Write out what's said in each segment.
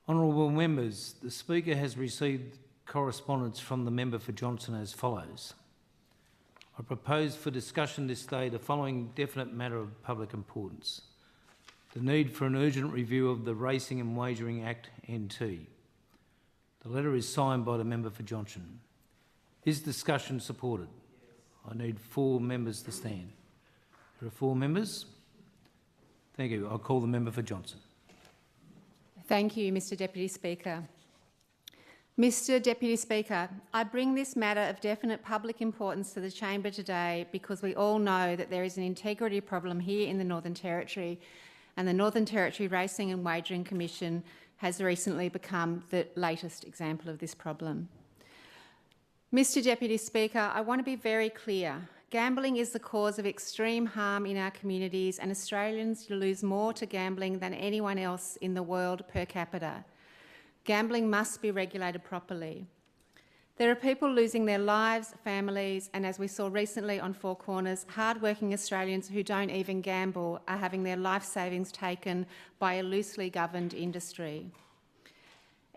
Honourable members, the Speaker has received correspondence from the member for Johnston as follows. I propose for discussion this day the following definite matter of public importance. The need for an urgent review of the Racing and Wagering Act NT. The letter is signed by the member for Johnston. Is discussion supported? Yes. I need 4 members to stand. There are 4 members. Thank you. I'll call the member for Johnston. Thank you, Mr Deputy Speaker. Mr Deputy Speaker, I bring this matter of definite public importance to the Chamber today because we all know that there is an integrity problem here in the Northern Territory, and the Northern Territory Racing and Wagering Commission has recently become the latest example of this problem. Mr Deputy Speaker, I want to be very clear. Gambling is the cause of extreme harm in our communities, and Australians lose more to gambling than anyone else in the world per capita. Gambling must be regulated properly. There are people losing their lives, families, and as we saw recently on Four Corners, hard-working Australians who don't even gamble are having their life savings taken by a loosely governed industry.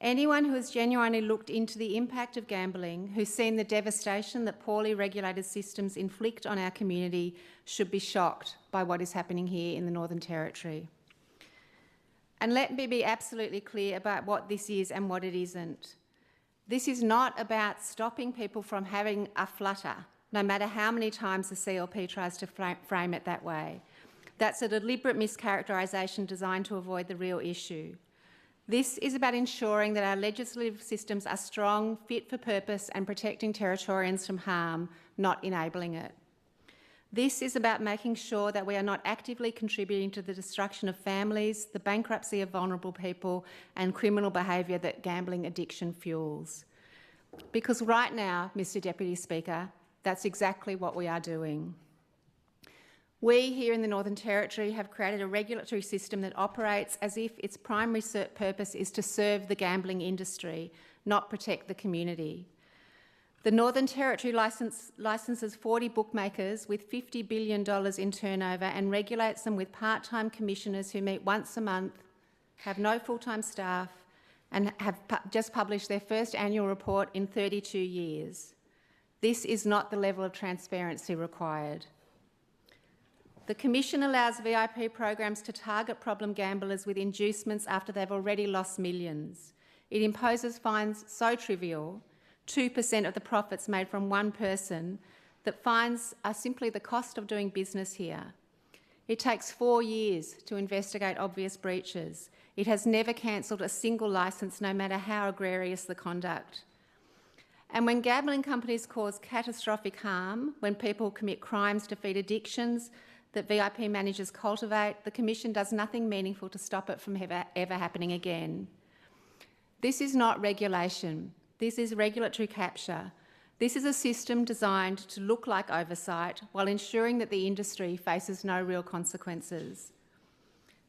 Anyone who has genuinely looked into the impact of gambling, who's seen the devastation that poorly regulated systems inflict on our community, should be shocked by what is happening here in the Northern Territory. And let me be absolutely clear about what this is and what it isn't. This is not about stopping people from having a flutter, no matter how many times the CLP tries to frame it that way. That's a deliberate mischaracterisation designed to avoid the real issue. This is about ensuring that our legislative systems are strong, fit for purpose and protecting Territorians from harm, not enabling it. This is about making sure that we are not actively contributing to the destruction of families, the bankruptcy of vulnerable people and criminal behaviour that gambling addiction fuels. Because right now, Mr Deputy Speaker, that's exactly what we are doing. We here in the Northern Territory have created a regulatory system that operates as if its primary purpose is to serve the gambling industry, not protect the community. The Northern Territory licenses 40 bookmakers with $50 billion in turnover and regulates them with part-time commissioners who meet once a month, have no full-time staff and have just published their first annual report in 32 years. This is not the level of transparency required. The Commission allows VIP programs to target problem gamblers with inducements after they've already lost millions. It imposes fines so trivial, 2% of the profits made from one person, that fines are simply the cost of doing business here. It takes 4 years to investigate obvious breaches. It has never cancelled a single licence, no matter how egregious the conduct. And when gambling companies cause catastrophic harm, when people commit crimes to feed addictions that VIP managers cultivate, the Commission does nothing meaningful to stop it from ever happening again. This is not regulation. This is regulatory capture. This is a system designed to look like oversight while ensuring that the industry faces no real consequences.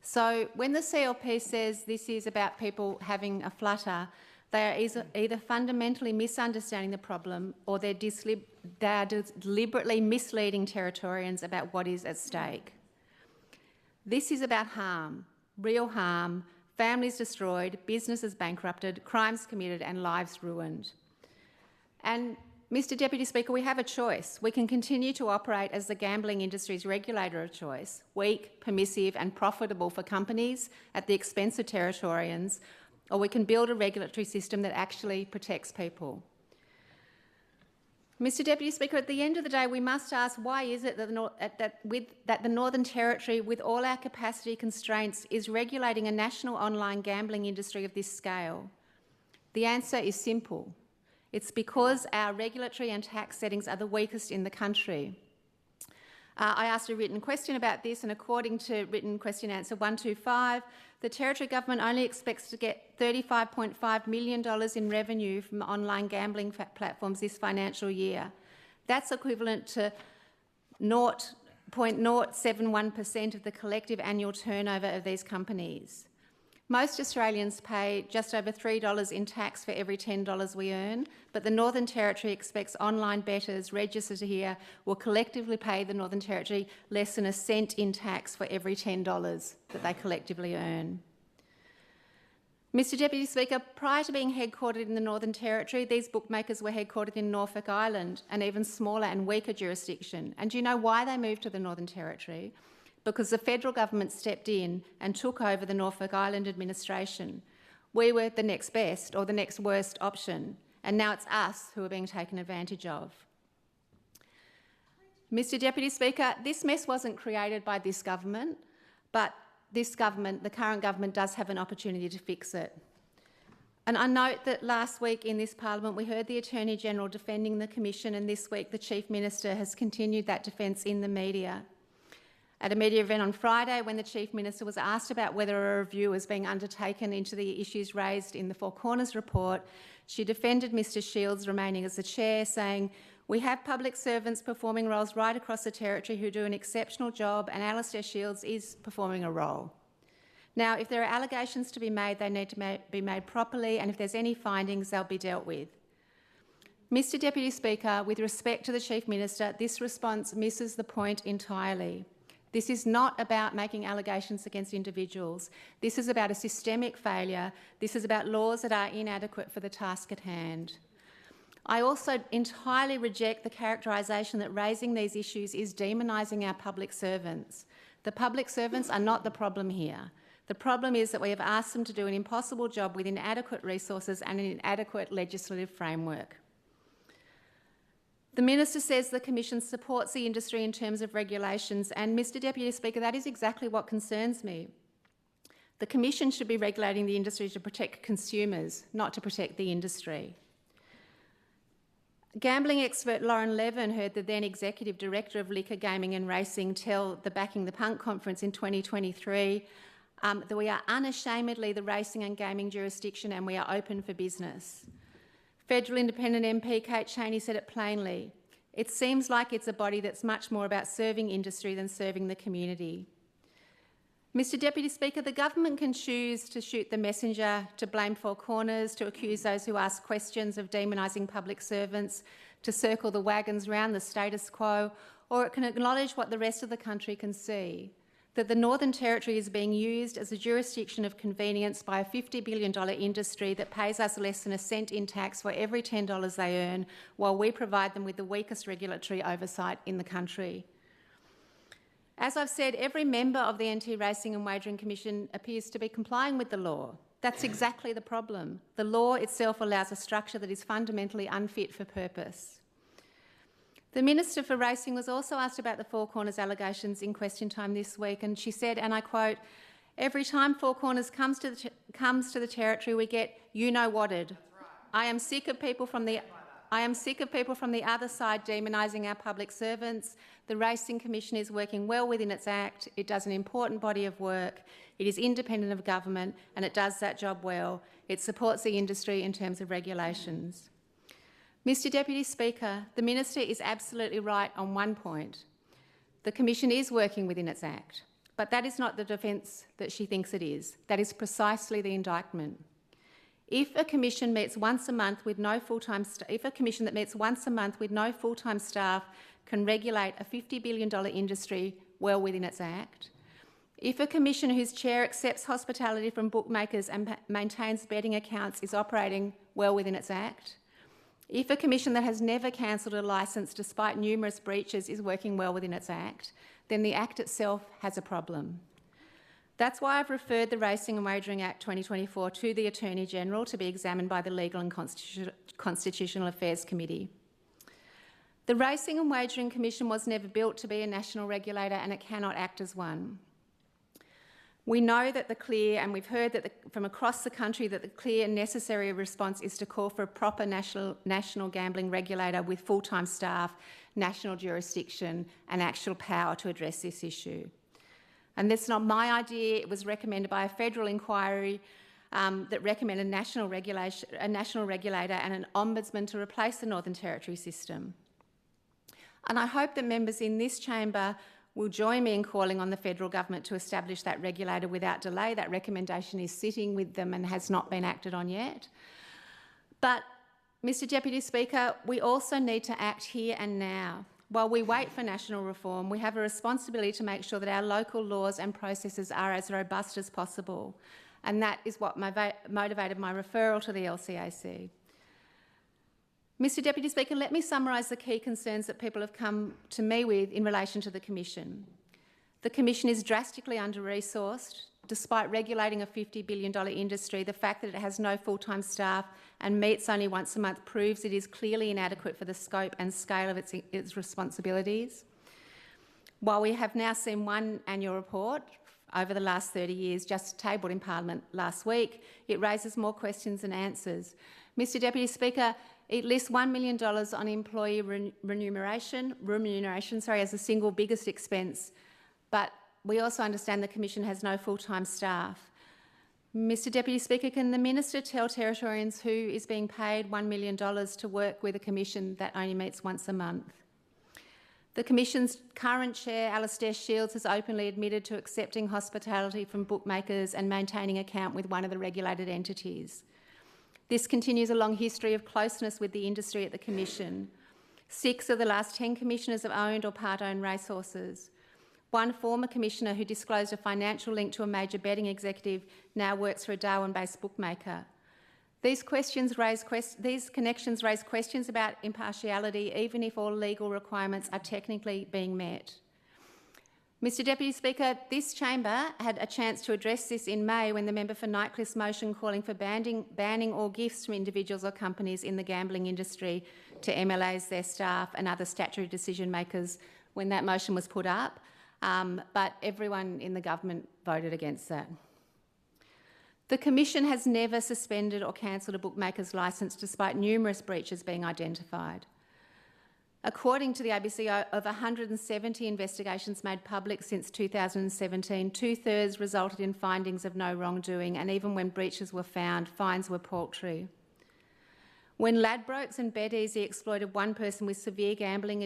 So when the CLP says this is about people having a flutter, they are either fundamentally misunderstanding the problem or they are deliberately misleading Territorians about what is at stake. This is about harm, real harm, families destroyed, businesses bankrupted, crimes committed and lives ruined. And Mr Deputy Speaker, we have a choice. We can continue to operate as the gambling industry's regulator of choice, weak, permissive and profitable for companies at the expense of Territorians, or we can build a regulatory system that actually protects people. Mr Deputy Speaker, at the end of the day, we must ask why is it that the Northern Territory, with all our capacity constraints, is regulating a national online gambling industry of this scale? The answer is simple. It's because our regulatory and tax settings are the weakest in the country. I asked a written question about this, and according to written question answer 125, the Territory Government only expects to get $35.5 million in revenue from online gambling platforms this financial year. That's equivalent to 0.071% of the collective annual turnover of these companies. Most Australians pay just over $3 in tax for every $10 we earn, but the Northern Territory expects online bettors registered here will collectively pay the Northern Territory less than a cent in tax for every $10 that they collectively earn. Mr Deputy Speaker, prior to being headquartered in the Northern Territory, these bookmakers were headquartered in Norfolk Island, an even smaller and weaker jurisdiction. And do you know why they moved to the Northern Territory? Because the federal government stepped in and took over the Norfolk Island administration. We were the next best or the next worst option, and now it's us who are being taken advantage of. Mr Deputy Speaker, this mess wasn't created by this government, but this government, the current government, does have an opportunity to fix it. And I note that last week in this parliament we heard the Attorney-General defending the Commission, and this week the Chief Minister has continued that defence in the media. At a media event on Friday, when the Chief Minister was asked about whether a review was being undertaken into the issues raised in the Four Corners report, she defended Mr Shields remaining as the chair, saying, "We have public servants performing roles right across the Territory who do an exceptional job, and Alastair Shields is performing a role. Now, if there are allegations to be made, they need to be made properly, and if there's any findings, they'll be dealt with." Mr Deputy Speaker, with respect to the Chief Minister, this response misses the point entirely. This is not about making allegations against individuals. This is about a systemic failure. This is about laws that are inadequate for the task at hand. I also entirely reject the characterisation that raising these issues is demonising our public servants. The public servants are not the problem here. The problem is that we have asked them to do an impossible job with inadequate resources and an inadequate legislative framework. The Minister says the Commission supports the industry in terms of regulations, and Mr Deputy Speaker, that is exactly what concerns me. The Commission should be regulating the industry to protect consumers, not to protect the industry. Gambling expert Lauren Levin heard the then Executive Director of Liquor, Gaming and Racing tell the Backing the Punk conference in 2023 that we are unashamedly the racing and gaming jurisdiction and we are open for business. Federal Independent MP Kate Chaney said it plainly. It seems like it's a body that's much more about serving industry than serving the community. Mr Deputy Speaker, the government can choose to shoot the messenger, to blame Four Corners, to accuse those who ask questions of demonising public servants, to circle the wagons round the status quo, or it can acknowledge what the rest of the country can see, that the Northern Territory is being used as a jurisdiction of convenience by a $50 billion industry that pays us less than a cent in tax for every $10 they earn, while we provide them with the weakest regulatory oversight in the country. As I've said, every member of the Anti-Racing and Wagering Commission appears to be complying with the law. That's exactly the problem. The law itself allows a structure that is fundamentally unfit for purpose. The Minister for Racing was also asked about the Four Corners allegations in question time this week, and she said, and I quote, "Every time Four Corners comes to the Territory, we get you-know-whatted. I am sick of people from the other side demonising our public servants. The Racing Commission is working well within its act. It does an important body of work. It is independent of government and it does that job well. It supports the industry in terms of regulations." Mr Deputy Speaker, the Minister is absolutely right on one point. The Commission is working within its act, but that is not the defence that she thinks it is. That is precisely the indictment. If a commission meets once a month with no full-time staff can regulate a $50 billion industry well within its act, if a commission whose chair accepts hospitality from bookmakers and maintains betting accounts is operating well within its act, if a commission that has never cancelled a licence despite numerous breaches is working well within its act, then the act itself has a problem. That's why I've referred the Racing and Wagering Act 2024 to the Attorney-General to be examined by the Legal and Constitutional Affairs Committee. The Racing and Wagering Commission was never built to be a national regulator and it cannot act as one. We know that and we've heard that from across the country that the clear and necessary response is to call for a proper national gambling regulator with full-time staff, national jurisdiction and actual power to address this issue. And that's not my idea. It was recommended by a federal inquiry that recommended a national regulator and an ombudsman to replace the Northern Territory system. And I hope that members in this chamber will join me in calling on the federal government to establish that regulator without delay. That recommendation is sitting with them and has not been acted on yet. But, Mr Deputy Speaker, we also need to act here and now. While we wait for national reform, we have a responsibility to make sure that our local laws and processes are as robust as possible. and that is what motivated my referral to the LCAC. Mr Deputy Speaker, let me summarise the key concerns that people have come to me with in relation to the Commission. The Commission is drastically under-resourced. Despite regulating a $50 billion industry, the fact that it has no full-time staff and meets only once a month proves it is clearly inadequate for the scope and scale of its responsibilities. While we have now seen one annual report over the last 30 years, just tabled in Parliament last week, it raises more questions than answers. Mr Deputy Speaker, it lists $1 million on employee remuneration as the single biggest expense, but we also understand the Commission has no full-time staff. Mr Deputy Speaker, can the Minister tell Territorians who is being paid $1 million to work with a Commission that only meets once a month? The Commission's current chair, Alastair Shields, has openly admitted to accepting hospitality from bookmakers and maintaining account with one of the regulated entities. This continues a long history of closeness with the industry at the Commission. 6 of the last 10 commissioners have owned or part-owned racehorses. One former commissioner who disclosed a financial link to a major betting executive now works for a Darwin-based bookmaker. These connections raise questions about impartiality, even if all legal requirements are technically being met. Mr Deputy Speaker, this chamber had a chance to address this in May when the member for Nightcliffe's motion calling for banning all gifts from individuals or companies in the gambling industry to MLAs, their staff and other statutory decision makers, when that motion was put up. But everyone in the government voted against that. The Commission has never suspended or cancelled a bookmaker's licence despite numerous breaches being identified. According to the ABC, of 170 investigations made public since 2017, 2/3 resulted in findings of no wrongdoing, and even when breaches were found, fines were paltry. When Ladbrokes and BetEasy exploited one person with severe gambling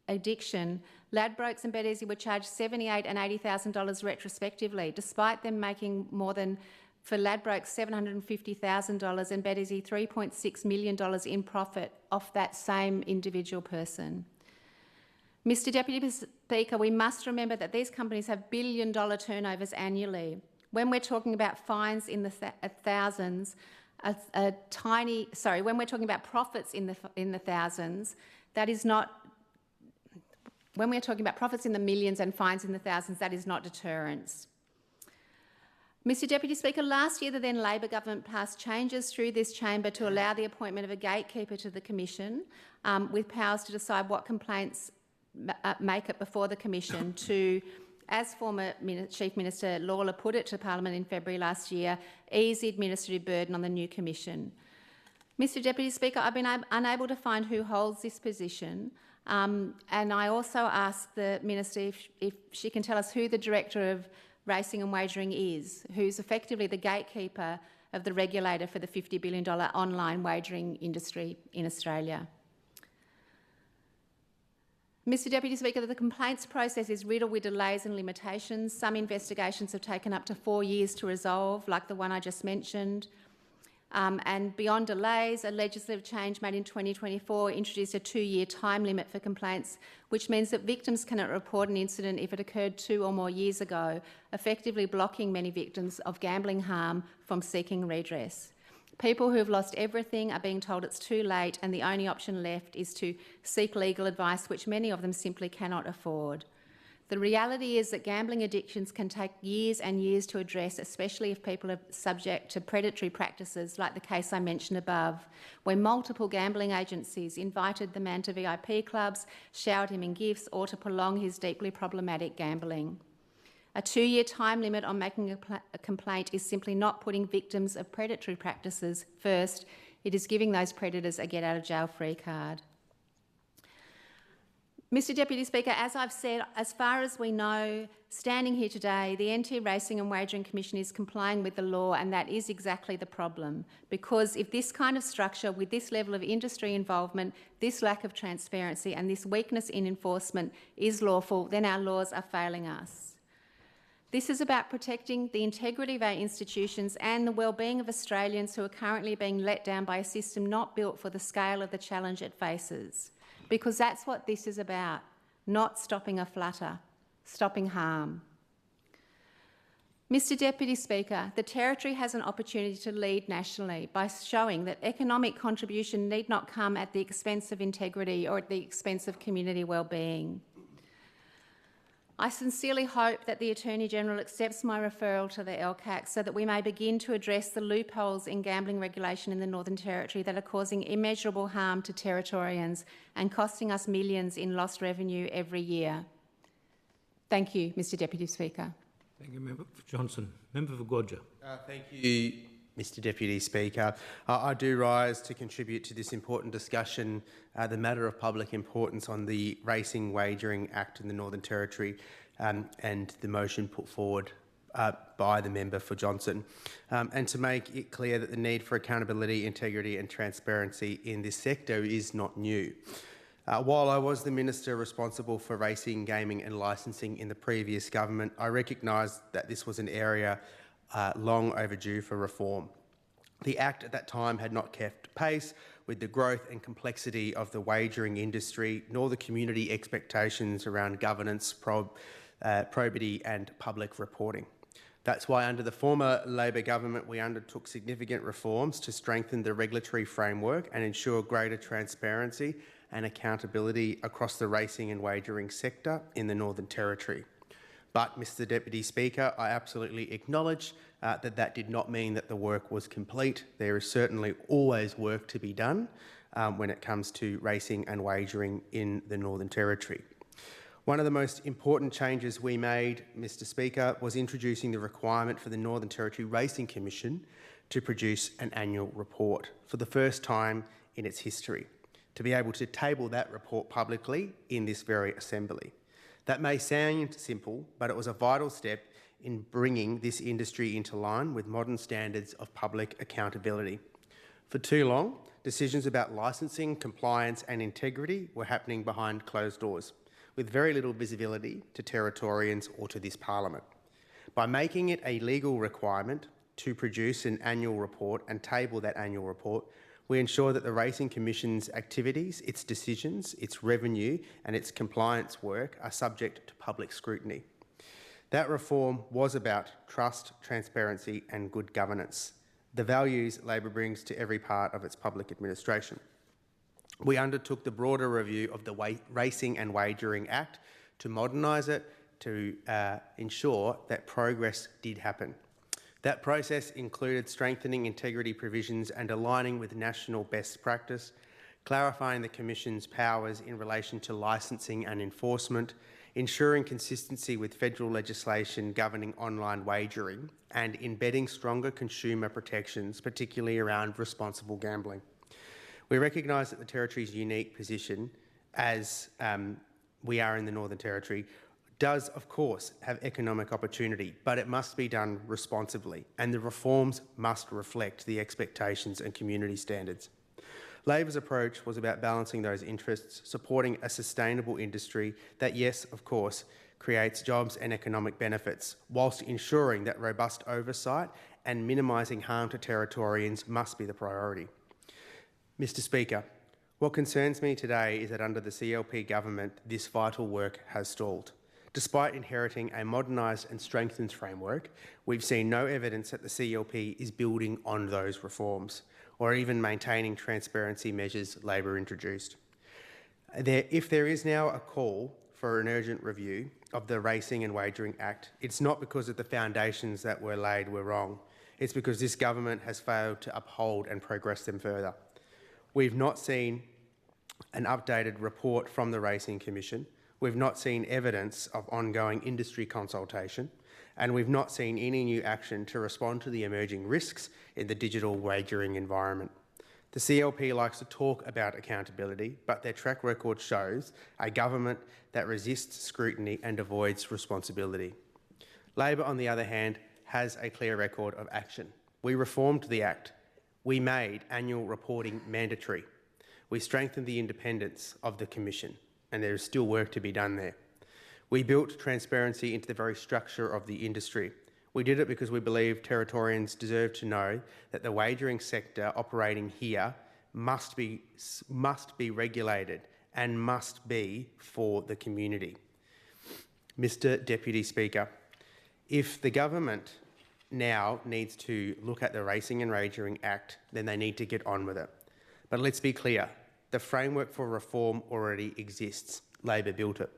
addiction, Ladbrokes and BetEasy were charged $78,000 and $80,000 retrospectively, despite them making more than, for Ladbrokes, $750,000 and BetEasy $3.6 million in profit off that same individual person. Mr Deputy Speaker, we must remember that these companies have billion-dollar turnovers annually. When we're talking about fines in the thousands, when we're talking about profits in the thousands, that is not. When we're talking about profits in the millions and fines in the thousands, that is not deterrence. Mr Deputy Speaker, last year the then Labor government passed changes through this chamber to allow the appointment of a gatekeeper to the Commission with powers to decide what complaints make it before the Commission to, as former Chief Minister Lawler put it to Parliament in February last year, ease the administrative burden on the new Commission. Mr Deputy Speaker, I've been unable to find who holds this position. And I also asked the Minister if she can tell us who the Director of Racing and Wagering is, who's effectively the gatekeeper of the regulator for the $50 billion online wagering industry in Australia. Mr Deputy Speaker, the complaints process is riddled with delays and limitations. Some investigations have taken up to 4 years to resolve, like the one I just mentioned. And beyond delays, a legislative change made in 2024 introduced a 2-year time limit for complaints, which means that victims cannot report an incident if it occurred 2 or more years ago, effectively blocking many victims of gambling harm from seeking redress. People who have lost everything are being told it's too late and the only option left is to seek legal advice, which many of them simply cannot afford. The reality is that gambling addictions can take years and years to address, especially if people are subject to predatory practices like the case I mentioned above, where multiple gambling agencies invited the man to VIP clubs, showered him in gifts, or to prolong his deeply problematic gambling. A 2-year time limit on making a complaint is simply not putting victims of predatory practices first. It is giving those predators a get-out-of-jail-free card. Mr Deputy Speaker, as I've said, as far as we know, standing here today, the NT Racing and Wagering Commission is complying with the law, and that is exactly the problem. Because if this kind of structure, with this level of industry involvement, this lack of transparency and this weakness in enforcement is lawful, then our laws are failing us. This is about protecting the integrity of our institutions and the well-being of Australians who are currently being let down by a system not built for the scale of the challenge it faces. Because that's what this is about, not stopping a flutter, stopping harm. Mr Deputy Speaker, the Territory has an opportunity to lead nationally by showing that economic contribution need not come at the expense of integrity or at the expense of community wellbeing. I sincerely hope that the Attorney-General accepts my referral to the LCAC so that we may begin to address the loopholes in gambling regulation in the Northern Territory that are causing immeasurable harm to Territorians and costing us millions in lost revenue every year. Thank you, Mr Deputy Speaker. Thank you, Member for Johnston. Member for Gwadja. Thank you, Mr Deputy Speaker. I do rise to contribute to this important discussion, the matter of public importance on the Racing Wagering Act in the Northern Territory and the motion put forward by the member for Johnston, and to make it clear that the need for accountability, integrity and transparency in this sector is not new. While I was the Minister responsible for racing, gaming and licensing in the previous government, I recognised that this was an area long overdue for reform. The Act at that time had not kept pace with the growth and complexity of the wagering industry, nor the community expectations around governance, probity and public reporting. That's why under the former Labor government we undertook significant reforms to strengthen the regulatory framework and ensure greater transparency and accountability across the racing and wagering sector in the Northern Territory. But, Mr Deputy Speaker, I absolutely acknowledge that did not mean that the work was complete. There is certainly always work to be done when it comes to racing and wagering in the Northern Territory. One of the most important changes we made, Mr Speaker, was introducing the requirement for the Northern Territory Racing Commission to produce an annual report for the first time in its history, to be able to table that report publicly in this very assembly. That may sound simple, but it was a vital step in bringing this industry into line with modern standards of public accountability. For too long, decisions about licensing, compliance and integrity were happening behind closed doors, with very little visibility to Territorians or to this Parliament. By making it a legal requirement to produce an annual report and table that annual report, we ensure that the Racing Commission's activities, its decisions, its revenue and its compliance work are subject to public scrutiny. That reform was about trust, transparency and good governance, the values Labor brings to every part of its public administration. We undertook the broader review of the Racing and Wagering Act to modernise it, to ensure that progress did happen. That process included strengthening integrity provisions and aligning with national best practice, clarifying the Commission's powers in relation to licensing and enforcement, ensuring consistency with federal legislation governing online wagering, and embedding stronger consumer protections, particularly around responsible gambling. We recognise that the Territory's unique position, as we are in the Northern Territory, does, of course, have economic opportunity, but it must be done responsibly, and the reforms must reflect the expectations and community standards. Labor's approach was about balancing those interests, supporting a sustainable industry that, yes, of course, creates jobs and economic benefits, whilst ensuring that robust oversight and minimising harm to Territorians must be the priority. Mr Speaker, what concerns me today is that under the CLP government, this vital work has stalled. Despite inheriting a modernised and strengthened framework, we've seen no evidence that the CLP is building on those reforms or even maintaining transparency measures Labor introduced. If there is now a call for an urgent review of the Racing and Wagering Act, it's not because of the foundations that were laid were wrong. It's because this government has failed to uphold and progress them further. We've not seen an updated report from the Racing Commission. We've not seen evidence of ongoing industry consultation, and we've not seen any new action to respond to the emerging risks in the digital wagering environment. The CLP likes to talk about accountability, but their track record shows a government that resists scrutiny and avoids responsibility. Labor, on the other hand, has a clear record of action. We reformed the Act. We made annual reporting mandatory. We strengthened the independence of the Commission, and there is still work to be done there. We built transparency into the very structure of the industry. We did it because we believe Territorians deserve to know that the wagering sector operating here must be regulated and must be for the community. Mr Deputy Speaker, If the government now needs to look at the Racing and Wagering Act, then they need to get on with it. But let's be clear, the framework for reform already exists. Labor built it.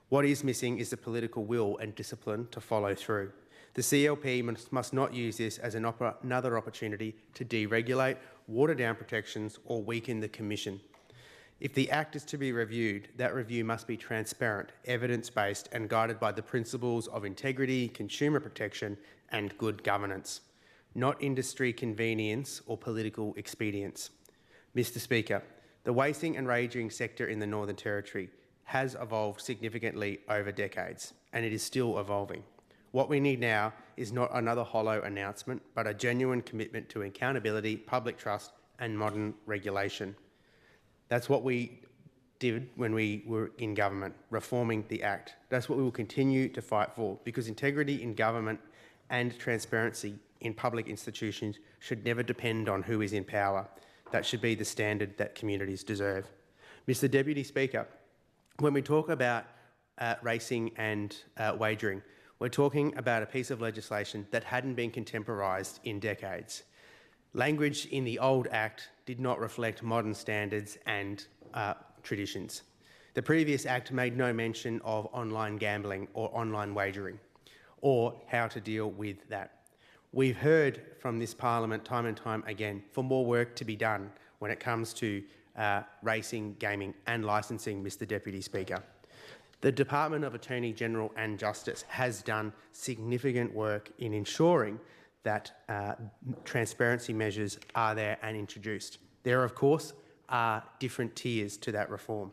What is missing is the political will and discipline to follow through. The CLP must not use this as another opportunity to deregulate, water down protections or weaken the Commission. If the Act is to be reviewed, that review must be transparent, evidence-based and guided by the principles of integrity, consumer protection and good governance, not industry convenience or political expedience. Mr Speaker, the racing and wagering sector in the Northern Territory has evolved significantly over decades, and it is still evolving. What we need now is not another hollow announcement, but a genuine commitment to accountability, public trust and modern regulation. That's what we did when we were in government, reforming the Act. That's what we will continue to fight for, because integrity in government and transparency in public institutions should never depend on who is in power. That should be the standard that communities deserve. Mr Deputy Speaker, when we talk about racing and wagering, we're talking about a piece of legislation that hadn't been contemporised in decades. Language in the old Act did not reflect modern standards and traditions. The previous Act made no mention of online gambling or online wagering, or how to deal with that. We've heard from this Parliament time and time again for more work to be done when it comes to racing, gaming and licensing, Mr Deputy Speaker. The Department of Attorney General and Justice has done significant work in ensuring that transparency measures are there and introduced. There, of course, are different tiers to that reform.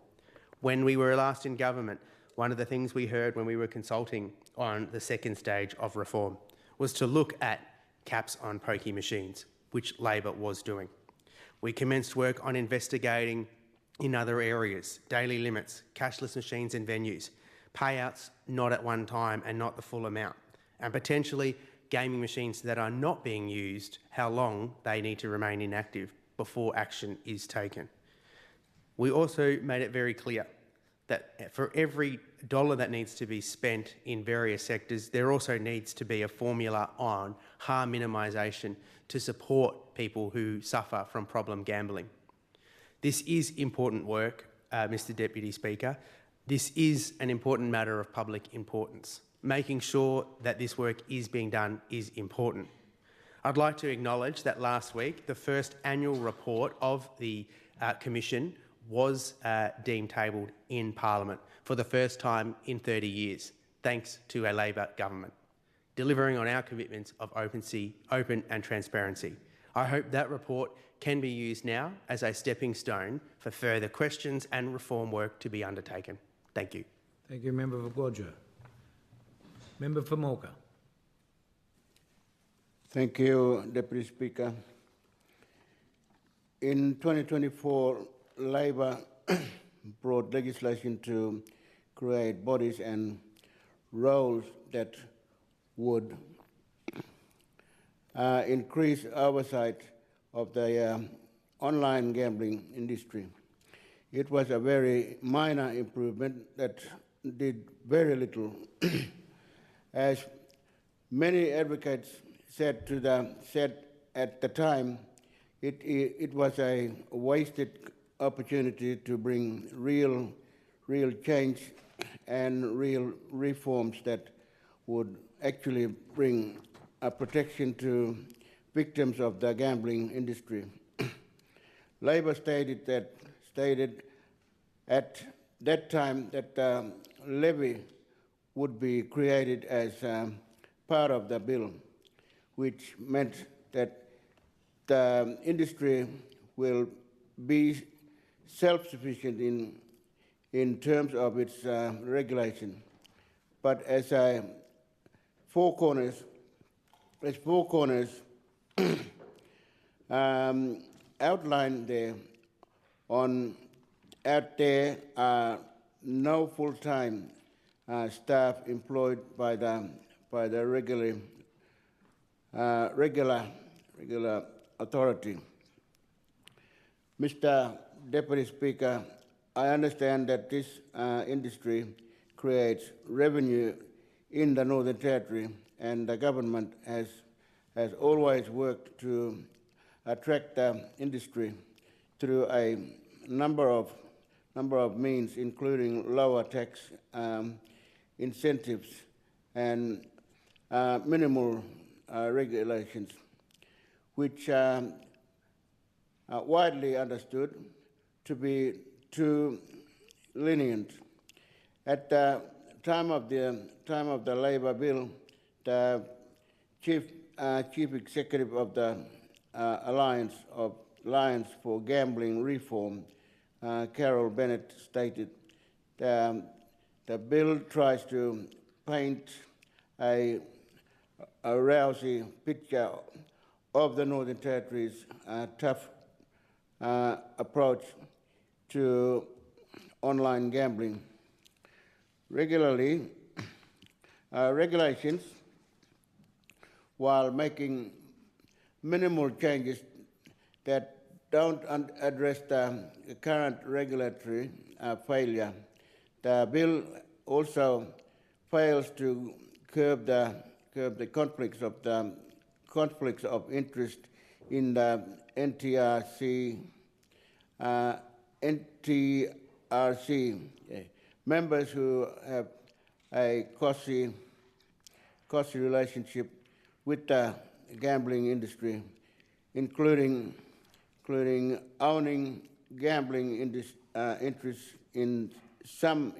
When we were last in government, one of the things we heard when we were consulting on the second stage of reform was to look at caps on pokie machines, which Labor was doing. We commenced work on investigating in other areas, daily limits, cashless machines and venues, payouts not at one time and not the full amount, and potentially gaming machines that are not being used, how long they need to remain inactive before action is taken. We also made it very clear that for every dollar that needs to be spent in various sectors, there also needs to be a formula on harm minimisation to support people who suffer from problem gambling. This is important work, Mr Deputy Speaker. This is an important matter of public importance. Making sure that this work is being done is important. I'd like to acknowledge that last week, the first annual report of the Commission was deemed tabled in Parliament for the first time in 30 years, thanks to a Labor government, delivering on our commitments of open and transparency. I hope that report can be used now as a stepping stone for further questions and reform work to be undertaken. Thank you. Thank you, Member for Gwadjo. Member for Morka. Thank you, Deputy Speaker. In 2024, Labor brought legislation to create bodies and roles that would increase oversight of the online gambling industry. It was a very minor improvement that did very little. As many advocates said at the time, it was a wasted opportunity to bring real change and real reforms that would actually bring a protection to victims of the gambling industry. Labor stated at that time that the levy would be created as part of the bill, which meant that the industry will be self-sufficient in terms of its regulation. But as four corners outlined there, out there are no full-time staff employed by the regular authority. Mr. Deputy Speaker, I understand that this industry creates revenue in the Northern Territory and the government has always worked to attract the industry through a number of means, including lower tax incentives and minimal regulations, which are widely understood to be too lenient. At the time of the Labor bill, the chief executive of the Alliance for Gambling Reform, Carol Bennett, stated the bill tries to paint a rosy picture of the Northern Territory's tough approach to online gambling. Regulations, while making minimal changes that don't address the current regulatory failure, the bill also fails to curb the conflicts of interest in the NTRC members who have a costly relationship with the gambling industry, including owning gambling interests in some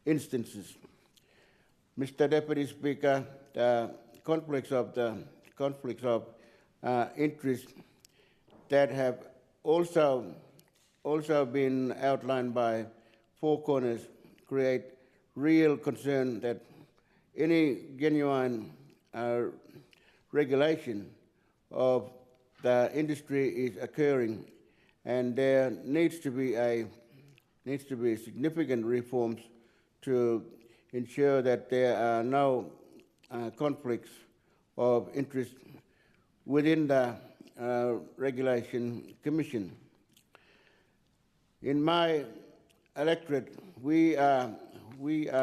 instances. Mr. Deputy Speaker, the conflicts of interest that have also been outlined by Four Corners create real concern that any genuine regulation of the industry is occurring, and there needs to be significant reforms to ensure that there are no conflicts of interest within the Regulation Commission. In my electorate, we are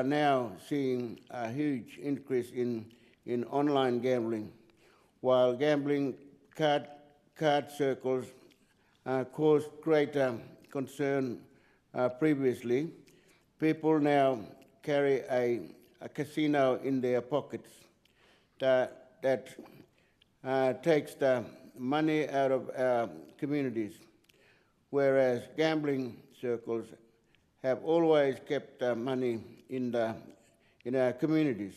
now seeing a huge increase in online gambling. While gambling card circles caused greater concern previously, people now carry a casino in their pockets that takes the money out of our communities, whereas gambling circles have always kept the money in our communities.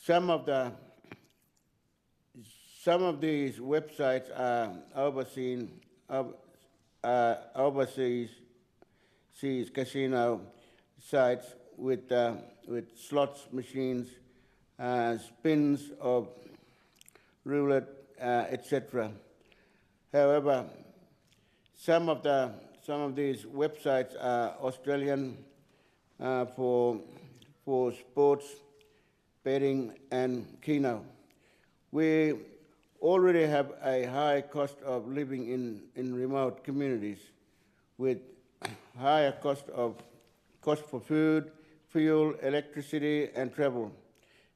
Some of these websites are overseas casino sites with slots machines, spins of roulette, etc. However, some of these websites are Australian for sports, betting, and keno. We already have a high cost of living in remote communities, with higher cost for food, fuel, electricity, and travel.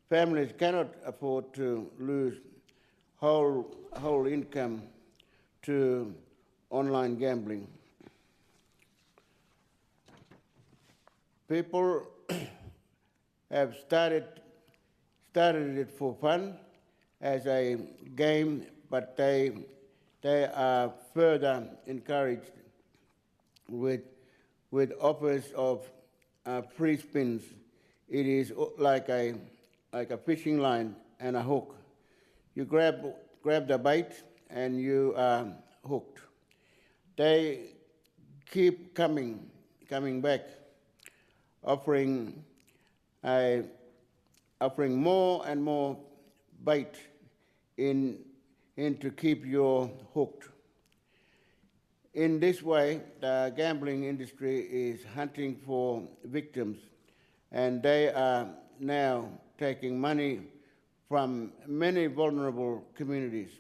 Families cannot afford to lose whole income to online gambling. People have started it for fun as a game, but they are further encouraged with offers of free spins. It is like a fishing line and a hook. You grab the bait and you are hooked. They keep coming back, offering more and more bait in to keep you hooked. In this way, the gambling industry is hunting for victims, and they are now taking money from many vulnerable communities.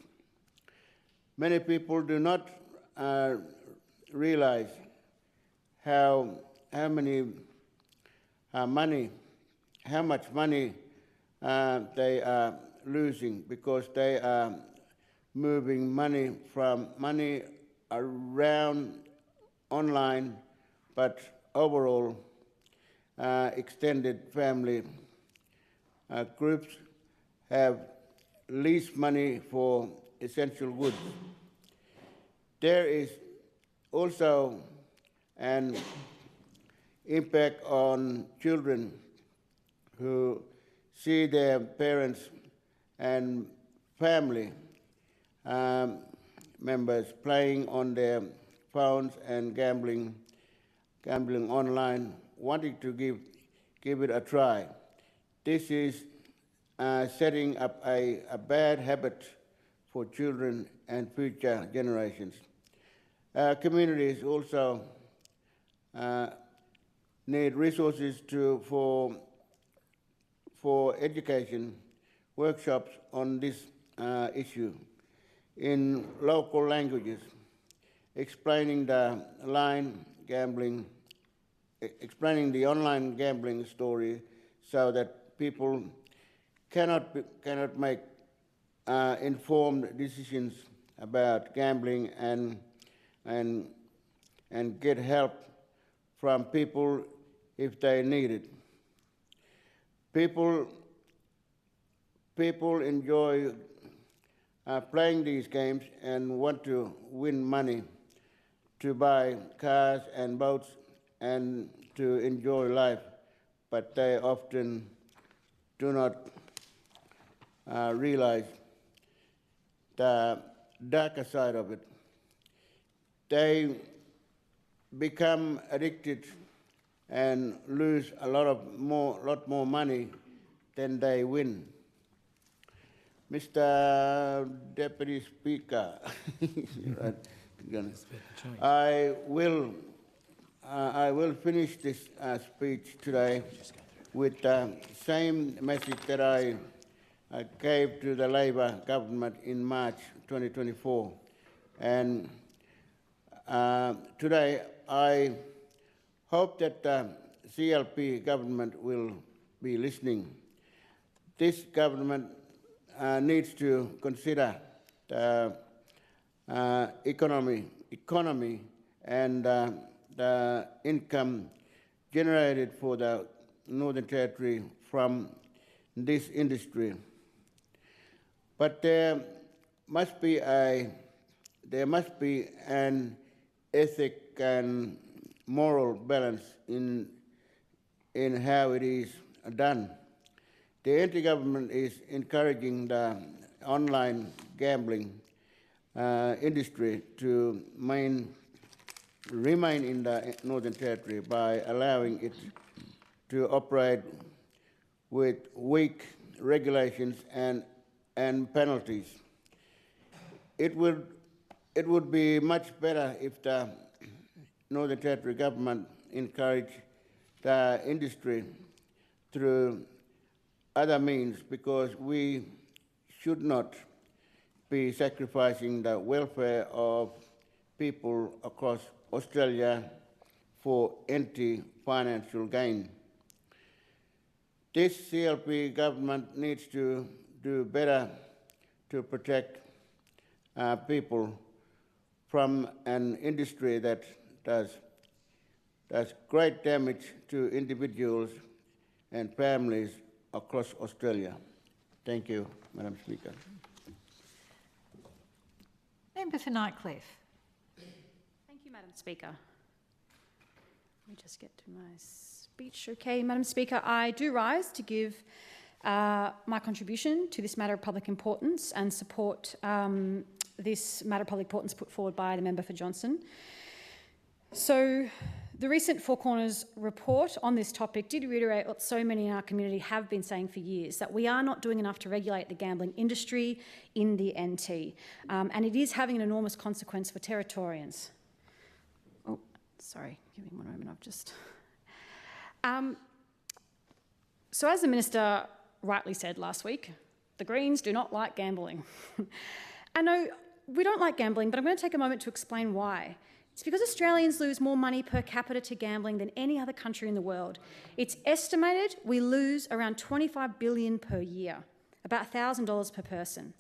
Many people do not realize how much money they are losing because they are moving money around online, but overall extended family groups have least money for essential goods. There is also an impact on children who see their parents and family members playing on their phones and gambling online, wanting to give it a try. This is setting up a bad habit for children and future generations. Communities also need resources for education workshops on this issue in local languages, explaining the online gambling story so that people cannot make informed decisions about gambling and get help from people if they need it. People enjoy playing these games and want to win money to buy cars and boats and to enjoy life, but they often do not realize the darker side of it. They become addicted and lose a lot more money than they win. Mr. Deputy Speaker, I will finish this speech today with the same message that I gave to the Labor government in March 2024. And today I hope that the CLP government will be listening. This government needs to consider the economy and the income generated for the Northern Territory from this industry. But there must be an ethic and moral balance in how it is done. The anti-government is encouraging the online gambling industry to remain in the Northern Territory by allowing it to operate with weak regulations and penalties. It would be much better if the Northern Territory government encouraged the industry through other means, because we should not be sacrificing the welfare of people across Australia for empty financial gain. This CLP government needs to do better to protect people from an industry that does great damage to individuals and families across Australia. Thank you, Madam Speaker. Member for Nightcliff. Thank you, Madam Speaker. Let me just get to my speech. Okay, Madam Speaker, I do rise to give my contribution to this matter of public importance and support this matter of public importance put forward by the member for Johnston. So the recent Four Corners report on this topic did reiterate what so many in our community have been saying for years, that we are not doing enough to regulate the gambling industry in the NT, and it is having an enormous consequence for Territorians. Oh, sorry, give me one moment, I've just... So as the Minister rightly said last week, the Greens do not like gambling. I know we don't like gambling, but I'm going to take a moment to explain why. It's because Australians lose more money per capita to gambling than any other country in the world. It's estimated we lose around $25 billion per year, about $1,000 per person.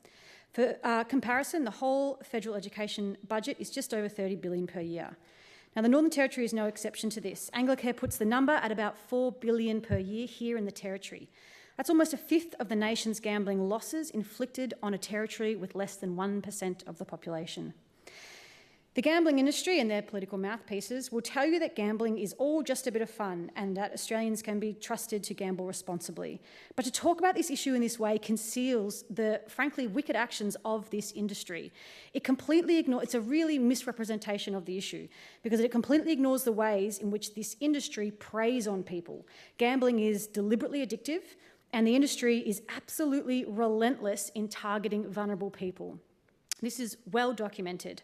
For comparison, the whole federal education budget is just over $30 billion per year. Now, the Northern Territory is no exception to this. Anglicare puts the number at about $4 billion per year here in the Territory. That's almost a fifth of the nation's gambling losses inflicted on a territory with less than 1% of the population. The gambling industry and their political mouthpieces will tell you that gambling is all just a bit of fun and that Australians can be trusted to gamble responsibly. But to talk about this issue in this way conceals the, frankly, wicked actions of this industry. It completely ignores, it's a really misrepresentation of the issue because it completely ignores the ways in which this industry preys on people. Gambling is deliberately addictive and the industry is absolutely relentless in targeting vulnerable people. This is well documented.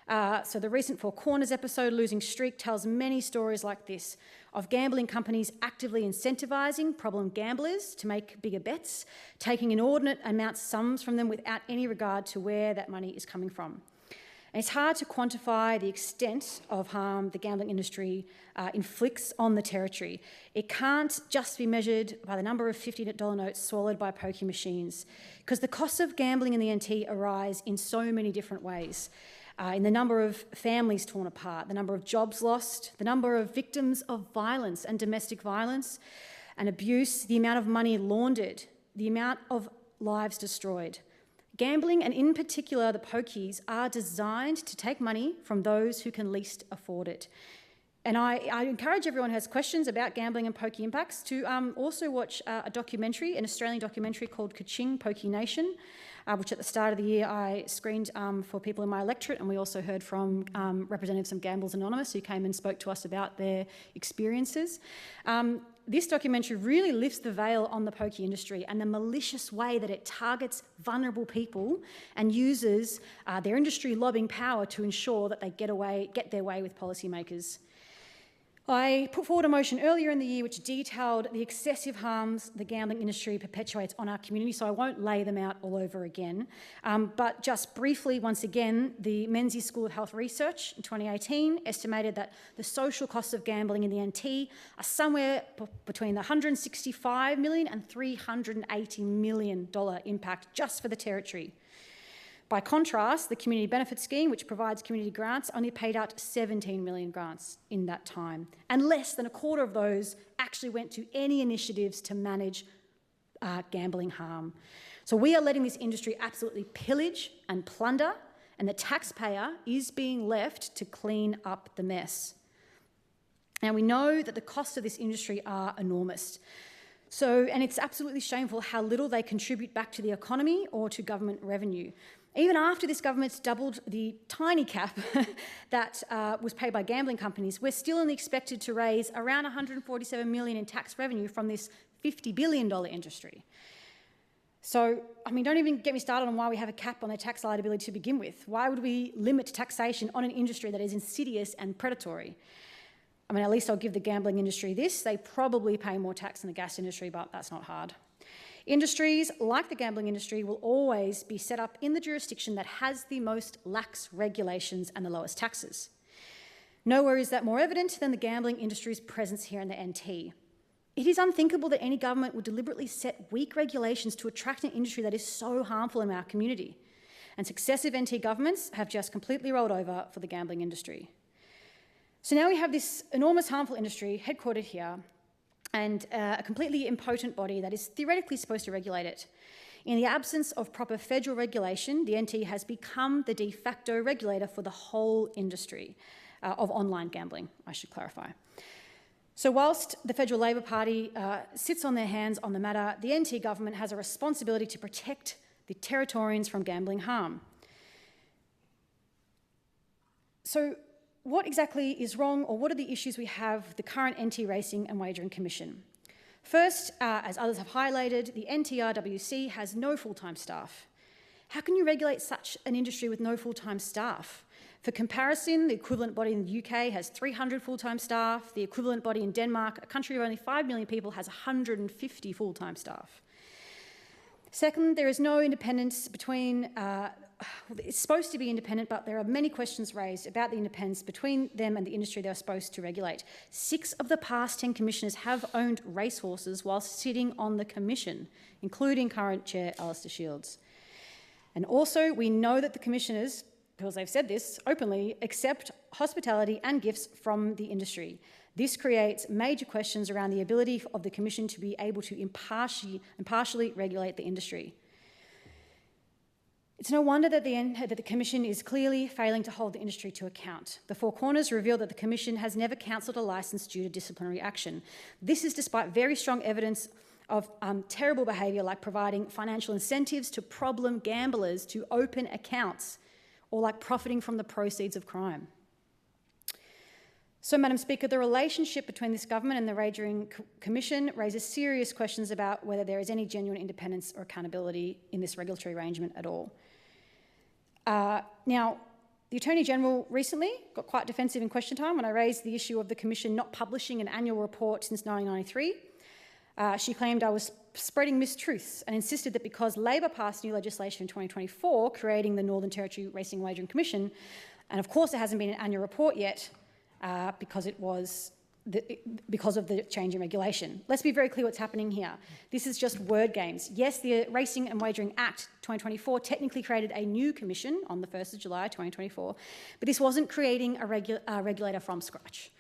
So the recent Four Corners episode, Losing Streak, tells many stories like this of gambling companies actively incentivising problem gamblers to make bigger bets, taking inordinate amounts of sums from them without any regard to where that money is coming from. And it's hard to quantify the extent of harm the gambling industry inflicts on the Territory. It can't just be measured by the number of $50 notes swallowed by pokie machines, because the costs of gambling in the NT arise in so many different ways. In the number of families torn apart, the number of jobs lost, the number of victims of violence and domestic violence and abuse, the amount of money laundered, the amount of lives destroyed. Gambling, and in particular the pokies, are designed to take money from those who can least afford it. And I encourage everyone who has questions about gambling and pokie impacts to also watch a documentary, an Australian documentary called Kaching, Pokie Nation, which at the start of the year I screened for people in my electorate, and we also heard from representatives from Gamblers Anonymous who came and spoke to us about their experiences. This documentary really lifts the veil on the pokie industry and the malicious way that it targets vulnerable people and uses their industry lobbying power to ensure that they get their way with policymakers. I put forward a motion earlier in the year which detailed the excessive harms the gambling industry perpetuates on our community, so I won't lay them out all over again. But just briefly, once again, the Menzies School of Health Research in 2018 estimated that the social costs of gambling in the NT are somewhere between the $165 million and $380 million impact just for the Territory. By contrast, the Community Benefit Scheme, which provides community grants, only paid out 17 million grants in that time, and less than a quarter of those actually went to any initiatives to manage gambling harm. So we are letting this industry absolutely pillage and plunder, and the taxpayer is being left to clean up the mess. Now, we know that the costs of this industry are enormous. And it's absolutely shameful how little they contribute back to the economy or to government revenue. Even after this government's doubled the tiny cap that was paid by gambling companies, we're still only expected to raise around $147 million in tax revenue from this $50 billion industry. So, I mean, don't even get me started on why we have a cap on their tax liability to begin with. Why would we limit taxation on an industry that is insidious and predatory? I mean, at least I'll give the gambling industry this. They probably pay more tax than the gas industry, but that's not hard. Industries like the gambling industry will always be set up in the jurisdiction that has the most lax regulations and the lowest taxes. Nowhere is that more evident than the gambling industry's presence here in the NT. It is unthinkable that any government would deliberately set weak regulations to attract an industry that is so harmful in our community. And successive NT governments have just completely rolled over for the gambling industry. So now we have this enormous harmful industry headquartered here and a completely impotent body that is theoretically supposed to regulate it. In the absence of proper federal regulation, the NT has become the de facto regulator for the whole industry of online gambling, I should clarify. So whilst the Federal Labor Party sits on their hands on the matter, the NT government has a responsibility to protect the Territorians from gambling harm. So what exactly is wrong, or what are the issues we have with the current NT Racing and Wagering Commission? First, as others have highlighted, the NTRWC has no full-time staff. How can you regulate such an industry with no full-time staff? For comparison, the equivalent body in the UK has 300 full-time staff. The equivalent body in Denmark, a country of only 5 million people, has 150 full-time staff. Second, there is no independence between it's supposed to be independent, but there are many questions raised about the independence between them and the industry they're supposed to regulate. 6 of the past 10 commissioners have owned racehorses while sitting on the commission, including current chair Alistair Shields. And also, we know that the commissioners, because they've said this openly, accept hospitality and gifts from the industry. This creates major questions around the ability of the Commission to be able to impartially regulate the industry. It's no wonder that the Commission is clearly failing to hold the industry to account. The Four Corners revealed that the Commission has never cancelled a licence due to disciplinary action. This is despite very strong evidence of terrible behaviour, like providing financial incentives to problem gamblers to open accounts, or like profiting from the proceeds of crime. So, Madam Speaker, the relationship between this government and the Wagering Commission raises serious questions about whether there is any genuine independence or accountability in this regulatory arrangement at all. Now, the Attorney-General recently got quite defensive in question time when I raised the issue of the Commission not publishing an annual report since 1993. She claimed I was spreading mistruths and insisted that because Labor passed new legislation in 2024 creating the Northern Territory Racing Wagering Commission, and of course there hasn't been an annual report yet because of the change in regulation. Let's be very clear what's happening here. This is just word games. Yes, the Racing and Wagering Act 2024 technically created a new commission on the 1st of July 2024, but this wasn't creating a regulator from scratch.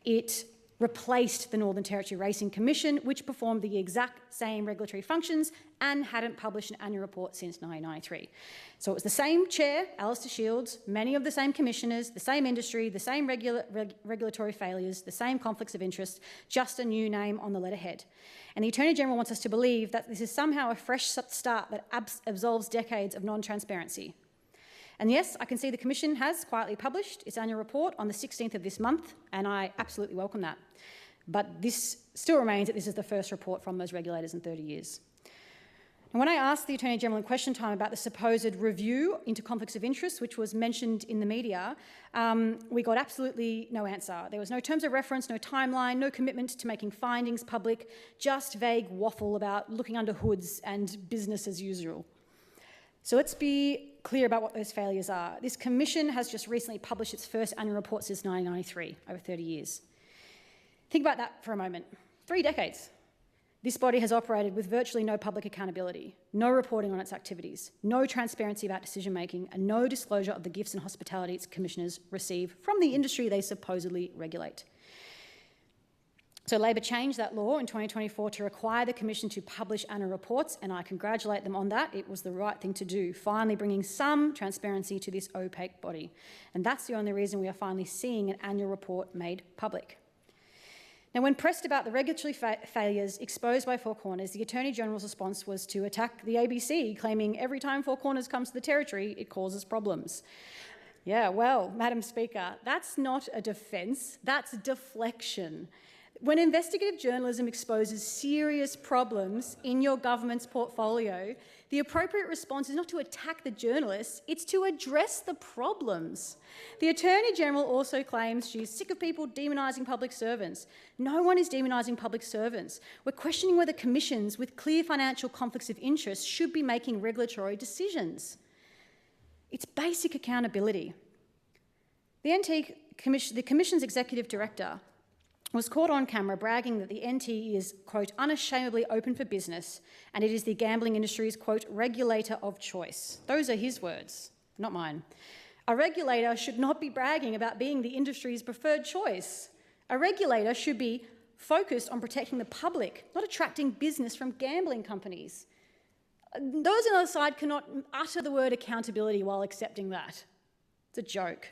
It replaced the Northern Territory Racing Commission, which performed the exact same regulatory functions and hadn't published an annual report since 1993. So it was the same chair, Alistair Shields, many of the same commissioners, the same industry, the same regulatory failures, the same conflicts of interest, just a new name on the letterhead. And the Attorney-General wants us to believe that this is somehow a fresh start that absolves decades of non-transparency. And yes, I can see the Commission has quietly published its annual report on the 16th of this month, and I absolutely welcome that. But this still remains that this is the first report from those regulators in 30 years. And when I asked the Attorney-General in question time about the supposed review into conflicts of interest, which was mentioned in the media, we got absolutely no answer. There was no terms of reference, no timeline, no commitment to making findings public, just vague waffle about looking under hoods and business as usual. So let's be clear about what those failures are. This Commission has just recently published its first annual report since 1993, over 30 years. Think about that for a moment. 3 decades. This body has operated with virtually no public accountability, no reporting on its activities, no transparency about decision-making, and no disclosure of the gifts and hospitality its commissioners receive from the industry they supposedly regulate. So Labor changed that law in 2024 to require the Commission to publish annual reports, and I congratulate them on that. It was the right thing to do, finally bringing some transparency to this opaque body. And that's the only reason we are finally seeing an annual report made public. Now, when pressed about the regulatory failures exposed by Four Corners, the Attorney-General's response was to attack the ABC, claiming every time Four Corners comes to the Territory, it causes problems. Yeah, well, Madam Speaker, that's not a defence, that's deflection. When investigative journalism exposes serious problems in your government's portfolio, the appropriate response is not to attack the journalists, it's to address the problems. The Attorney-General also claims she's sick of people demonising public servants. No one is demonising public servants. We're questioning whether commissions with clear financial conflicts of interest should be making regulatory decisions. It's basic accountability. The Commission's Executive Director was caught on camera bragging that the NT is, quote, unashamedly open for business and it is the gambling industry's, quote, regulator of choice. Those are his words, not mine. A regulator should not be bragging about being the industry's preferred choice. A regulator should be focused on protecting the public, not attracting business from gambling companies. Those on the other side cannot utter the word accountability while accepting that. It's a joke.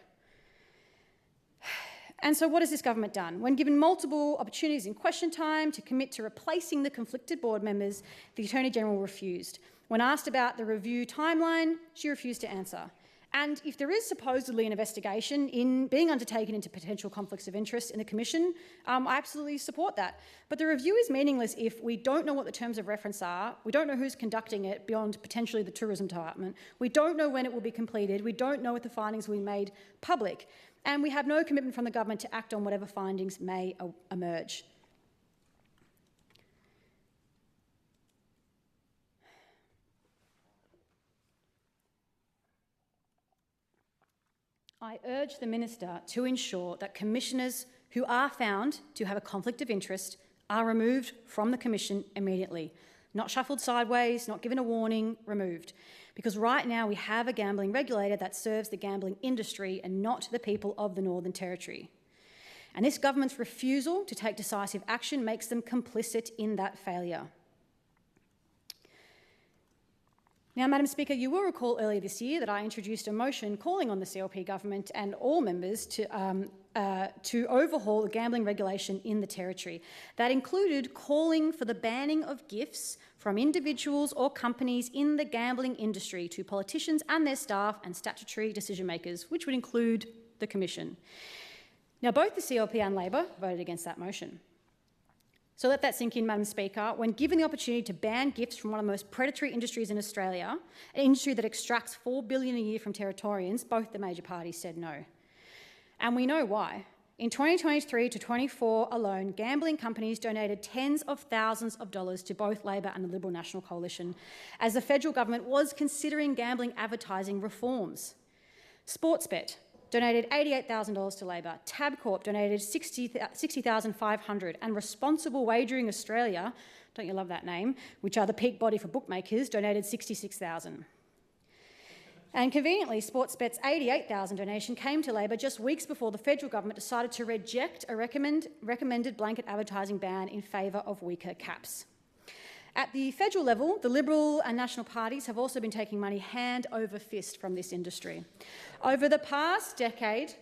And so what has this government done? When given multiple opportunities in question time to commit to replacing the conflicted board members, the Attorney-General refused. When asked about the review timeline, she refused to answer. And if there is supposedly an investigation being undertaken into potential conflicts of interest in the Commission, I absolutely support that. But the review is meaningless if we don't know what the terms of reference are, we don't know who's conducting it beyond potentially the Tourism Department, we don't know when it will be completed, we don't know if the findings will be made public, and we have no commitment from the government to act on whatever findings may emerge. I urge the Minister to ensure that commissioners who are found to have a conflict of interest are removed from the Commission immediately. Not shuffled sideways, not given a warning, removed. Because right now we have a gambling regulator that serves the gambling industry and not the people of the Northern Territory. And this government's refusal to take decisive action makes them complicit in that failure. Now, Madam Speaker, you will recall earlier this year that I introduced a motion calling on the CLP government and all members to overhaul the gambling regulation in the Territory. That included calling for the banning of gifts from individuals or companies in the gambling industry to politicians and their staff and statutory decision makers, which would include the Commission. Now, both the CLP and Labor voted against that motion. So let that sink in, Madam Speaker. When given the opportunity to ban gifts from one of the most predatory industries in Australia, an industry that extracts $4 billion a year from Territorians, both the major parties said no. And we know why. In 2023 to 24 alone, gambling companies donated tens of thousands of dollars to both Labor and the Liberal National Coalition, as the federal government was considering gambling advertising reforms. Sportsbet donated $88,000 to Labor, Tabcorp donated $60,500, and Responsible Wagering Australia, don't you love that name, which are the peak body for bookmakers, donated $66,000. And conveniently, Sportsbet's $88,000 donation came to Labor just weeks before the federal government decided to reject a recommended blanket advertising ban in favour of weaker caps. At the federal level, the Liberal and National parties have also been taking money hand over fist from this industry. Over the past decade,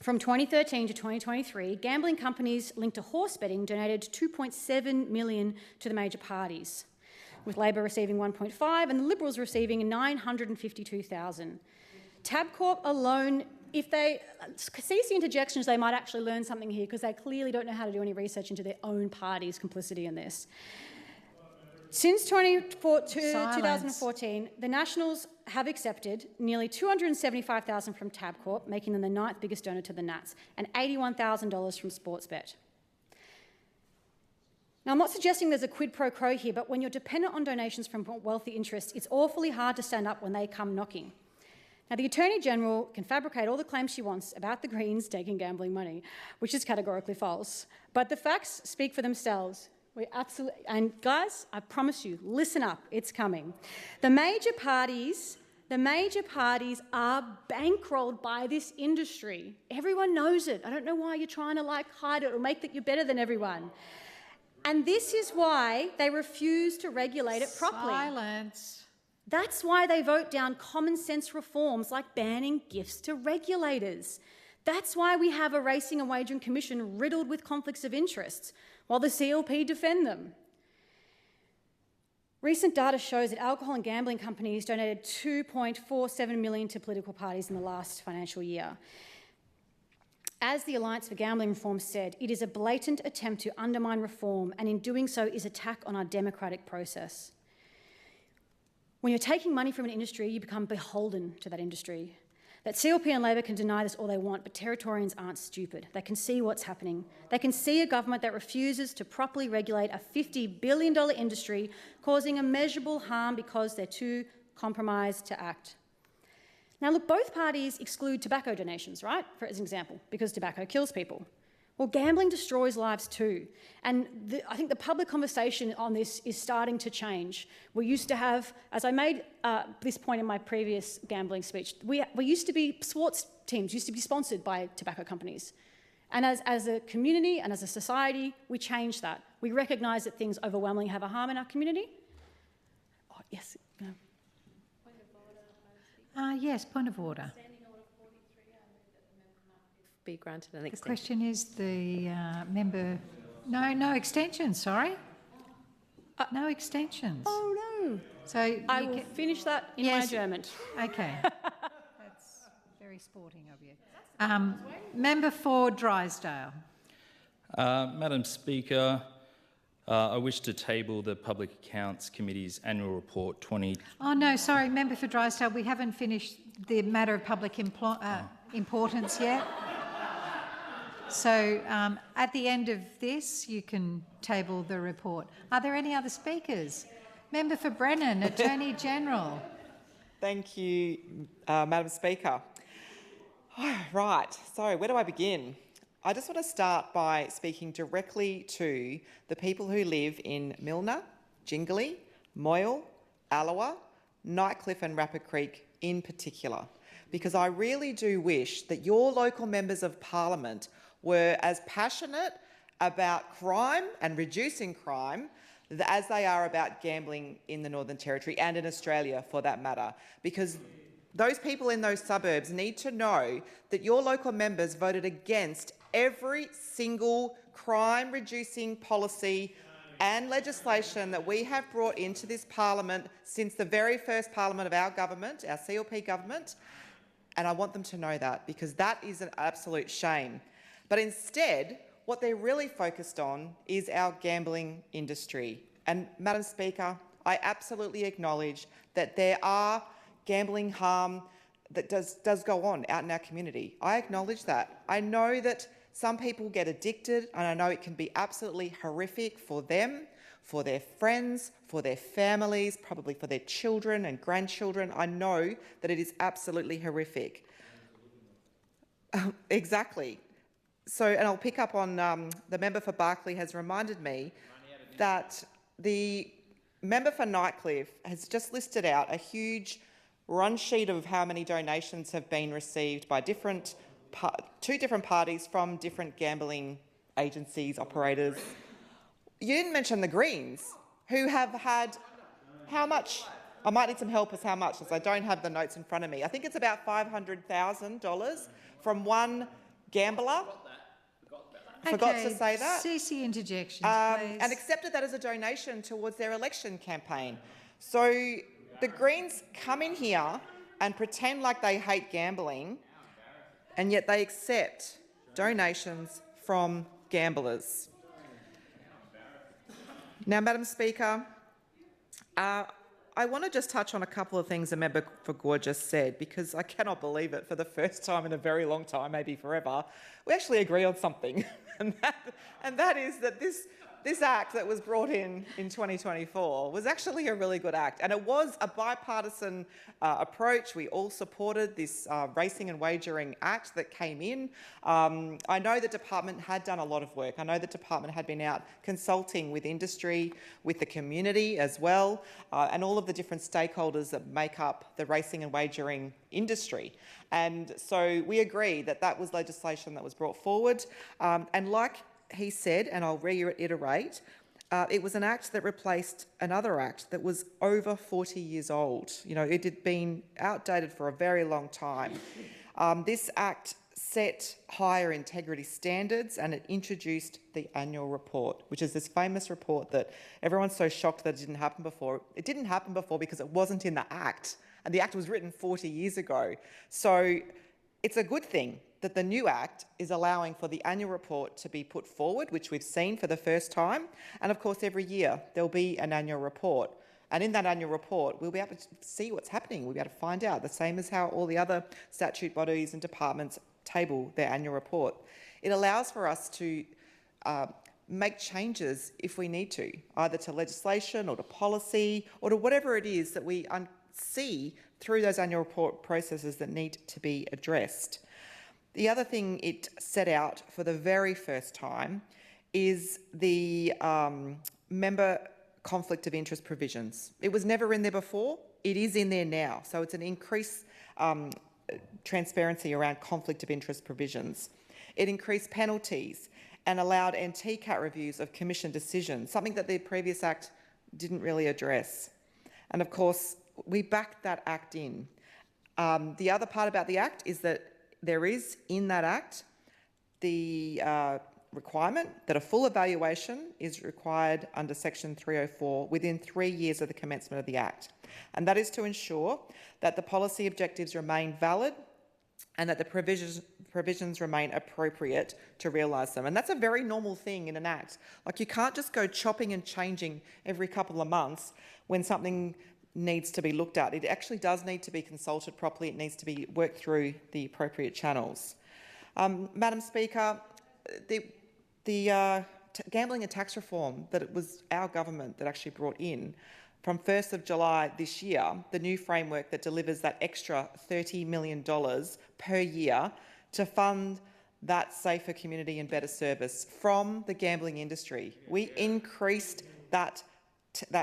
from 2013 to 2023, gambling companies linked to horse betting donated $2.7 million to the major parties, with Labor receiving $1.5 million and the Liberals receiving $952,000. Tabcorp alone, if they cease the interjections, they might actually learn something here, because they clearly don't know how to do any research into their own party's complicity in this. Since 2014, the Nationals have accepted nearly $275,000 from Tabcorp, making them the 9th biggest donor to the Nats, and $81,000 from Sportsbet. Now, I'm not suggesting there's a quid pro quo here, but when you're dependent on donations from wealthy interests, it's awfully hard to stand up when they come knocking. Now, the Attorney-General can fabricate all the claims she wants about the Greens taking gambling money, which is categorically false. But the facts speak for themselves. And guys, I promise you, listen up, it's coming. The major parties are bankrolled by this industry. Everyone knows it. I don't know why you're trying to hide it or make that you're better than everyone. And this is why they refuse to regulate it properly. Silence. That's why they vote down common sense reforms like banning gifts to regulators. That's why we have a Racing and Wagering Commission riddled with conflicts of interest, while the CLP defend them. Recent data shows that alcohol and gambling companies donated $2.47 million to political parties in the last financial year. As the Alliance for Gambling Reform said, it is a blatant attempt to undermine reform, and in doing so is attack on our democratic process. When you're taking money from an industry, you become beholden to that industry. That CLP and Labor can deny this all they want, but Territorians aren't stupid. They can see what's happening. They can see a government that refuses to properly regulate a $50 billion industry, causing immeasurable harm because they're too compromised to act. Now, look, both parties exclude tobacco donations, right, as an example, because tobacco kills people. Well, gambling destroys lives too. And I think the public conversation on this is starting to change. We used to have, as I made this point in my previous gambling speech, we used to be, sports teams used to be sponsored by tobacco companies. And as a community and as a society, we changed that. We recognise that things overwhelmingly have a harm in our community. Oh, yes. Yes, point of order. Be granted an extension. The question is the member... No extensions, sorry. No extensions. Oh, no. So I will finish that in my adjournment. Okay. That's very sporting of you. Member for Drysdale. Madam Speaker, I wish to table the Public Accounts Committee's annual report 20... Oh, no, sorry, member for Drysdale, we haven't finished the matter of public importance yet. So at the end of this, you can table the report. Are there any other speakers? Member for Brennan, Attorney General. Thank you, Madam Speaker. Right, so where do I begin? I just want to start by speaking directly to the people who live in Milner, Jingley, Moyle, Alloa, Nightcliff and Rapid Creek in particular, because I really do wish that your local members of parliament were as passionate about crime and reducing crime as they are about gambling in the Northern Territory and in Australia for that matter, because those people in those suburbs need to know that your local members voted against every single crime-reducing policy and legislation that we have brought into this parliament since the very first parliament of our government, our CLP government, and I want them to know that, because that is an absolute shame. But instead, what they're really focused on is our gambling industry. And, Madam Speaker, I absolutely acknowledge that there are gambling harm that does go on out in our community. I acknowledge that. I know that some people get addicted, and I know it can be absolutely horrific for them, for their friends, for their families, probably for their children and grandchildren. I know that it is absolutely horrific. Exactly. So, and I'll pick up on the member for Barkly has reminded me that the member for Nightcliff has just listed out a huge run sheet of how many donations have been received by two different parties from different gambling agencies, operators. You didn't mention the Greens, who have had how much? I might need some help as how much, as I don't have the notes in front of me. I think it's about $500,000 from one gambler. Forgot to say that. Cease the interjections, please. And accepted that as a donation towards their election campaign. So the Greens come in here and pretend like they hate gambling, and yet they accept donations from gamblers. Now, Madam Speaker, I want to just touch on a couple of things the member for Gore just said, because I cannot believe it, for the first time in a very long time, maybe forever, we actually agree on something, and that is that this act that was brought in 2024 was actually a really good act, and it was a bipartisan approach. We all supported this Racing and Wagering Act that came in. I know the department had done a lot of work. I know the department had been out consulting with industry, with the community as well, and all of the different stakeholders that make up the racing and wagering industry. And so we agree that that was legislation that was brought forward, and like he said, and I'll reiterate, it was an act that replaced another act that was over 40 years old. You know, it had been outdated for a very long time. This act set higher integrity standards, and it introduced the annual report, which is this famous report that everyone's so shocked that it didn't happen before. It didn't happen before because it wasn't in the act, and the act was written 40 years ago. So it's a good thing that the new Act is allowing for the annual report to be put forward, which we've seen for the first time. And of course, every year there'll be an annual report. And in that annual report, we'll be able to see what's happening. We'll be able to find out, the same as how all the other statute bodies and departments table their annual report. It allows for us to make changes if we need to, either to legislation or to policy or to whatever it is that we see through those annual report processes that need to be addressed. The other thing it set out for the very first time is the member conflict of interest provisions. It was never in there before. It is in there now. So it's an increased transparency around conflict of interest provisions. It increased penalties and allowed NTCAT reviews of commission decisions, something that the previous Act didn't really address. And of course, we backed that Act in. The other part about the Act is that there is in that Act the requirement that a full evaluation is required under Section 304 within 3 years of the commencement of the Act. And that is to ensure that the policy objectives remain valid and that the provisions remain appropriate to realise them. And that's a very normal thing in an Act. Like, you can't just go chopping and changing every couple of months when something needs to be looked at. It actually does need to be consulted properly. It needs to be worked through the appropriate channels. Madam Speaker, the gambling and tax reform that it was our government that actually brought in from 1st of July this year, the new framework that delivers that extra $30 million per year to fund that safer community and better service from the gambling industry. We increased that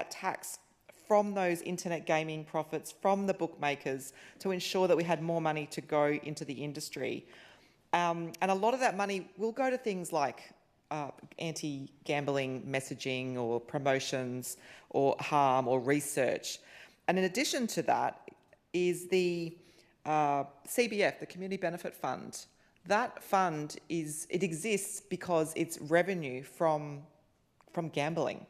tax from those internet gaming profits, from the bookmakers, to ensure that we had more money to go into the industry. And a lot of that money will go to things like anti-gambling messaging or promotions or harm or research. And in addition to that is the CBF, the Community Benefit Fund. That fund exists because it's revenue from gambling.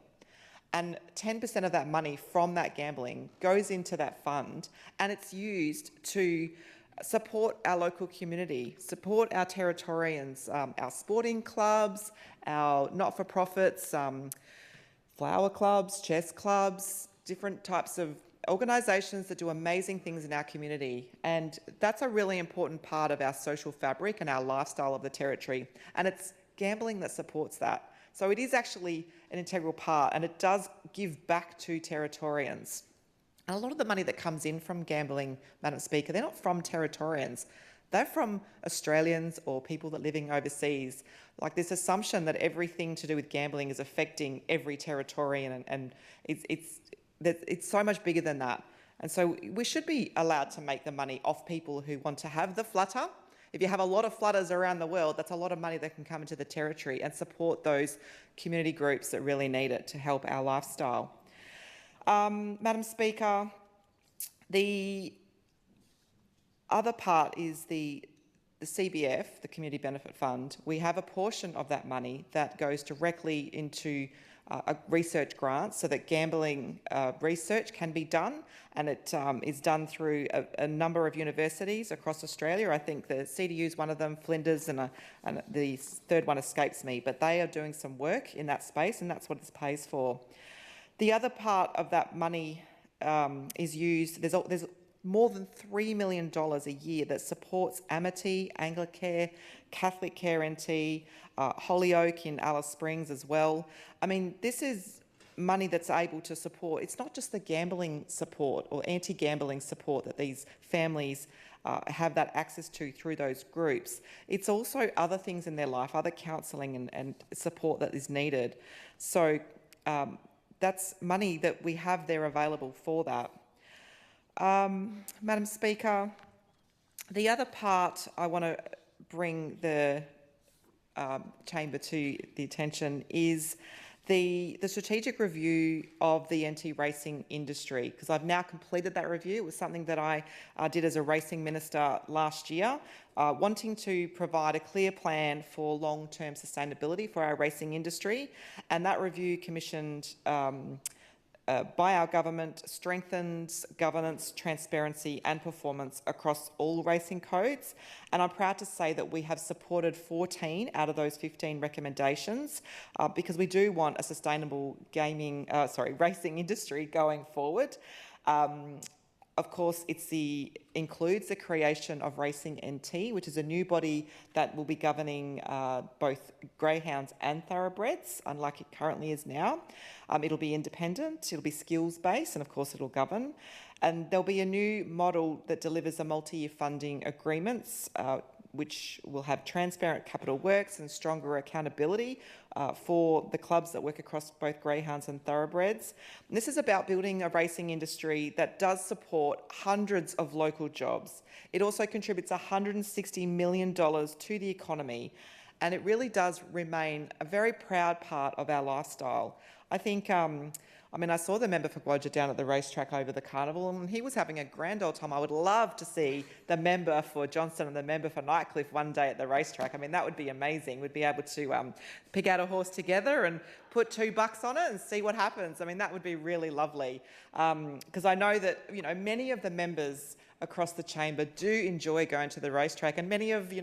And 10% of that money from that gambling goes into that fund, and it's used to support our local community, support our Territorians, our sporting clubs, our not-for-profits, flower clubs, chess clubs, different types of organisations that do amazing things in our community. And that's a really important part of our social fabric and our lifestyle of the Territory. And it's gambling that supports that. So it is actually an integral part, and it does give back to Territorians. And a lot of the money that comes in from gambling, Madam Speaker, they're not from Territorians. They're from Australians or people that are living overseas. Like this assumption that everything to do with gambling is affecting every Territorian, and it's so much bigger than that. And so we should be allowed to make the money off people who want to have the flutter. If you have a lot of flutters around the world, that's a lot of money that can come into the Territory and support those community groups that really need it to help our lifestyle. Madam Speaker, the other part is the CBF, the Community Benefit Fund. We have a portion of that money that goes directly into research grants so that gambling research can be done, and it is done through a number of universities across Australia. I think the CDU is one of them, Flinders, and the third one escapes me, but they are doing some work in that space, and that's what it pays for. The other part of that money is used, there's more than $3 million a year that supports Amity, Anglicare, Catholic Care NT, Holyoke in Alice Springs as well. I mean, this is money that's able to support, it's not just the gambling support or anti-gambling support that these families have that access to through those groups. It's also other things in their life, other counselling and support that is needed. So that's money that we have there available for that. Madam Speaker, the other part I want to bring the chamber to the attention is the strategic review of the NT racing industry, because I've now completed that review. It was something that I did as a racing minister last year, wanting to provide a clear plan for long-term sustainability for our racing industry, and that review commissioned by our government strengthens governance, transparency and performance across all racing codes. And I'm proud to say that we have supported 14 out of those 15 recommendations because we do want a sustainable racing industry going forward. Of course, includes the creation of Racing NT, which is a new body that will be governing both greyhounds and thoroughbreds, unlike it currently is now. It'll be independent, it'll be skills-based, and of course it'll govern. And there'll be a new model that delivers a multi-year funding agreements, which will have transparent capital works and stronger accountability for the clubs that work across both greyhounds and thoroughbreds. And this is about building a racing industry that does support hundreds of local jobs. It also contributes $160 million to the economy, and it really does remain a very proud part of our lifestyle. I think I saw the member for Guadja down at the racetrack over the carnival, and he was having a grand old time. I would love to see the member for Johnston and the member for Nightcliff one day at the racetrack. I mean, that would be amazing. We'd be able to pick out a horse together and put $2 on it and see what happens. I mean, that would be really lovely. Because I know that, many of the members across the chamber do enjoy going to the racetrack, and many of,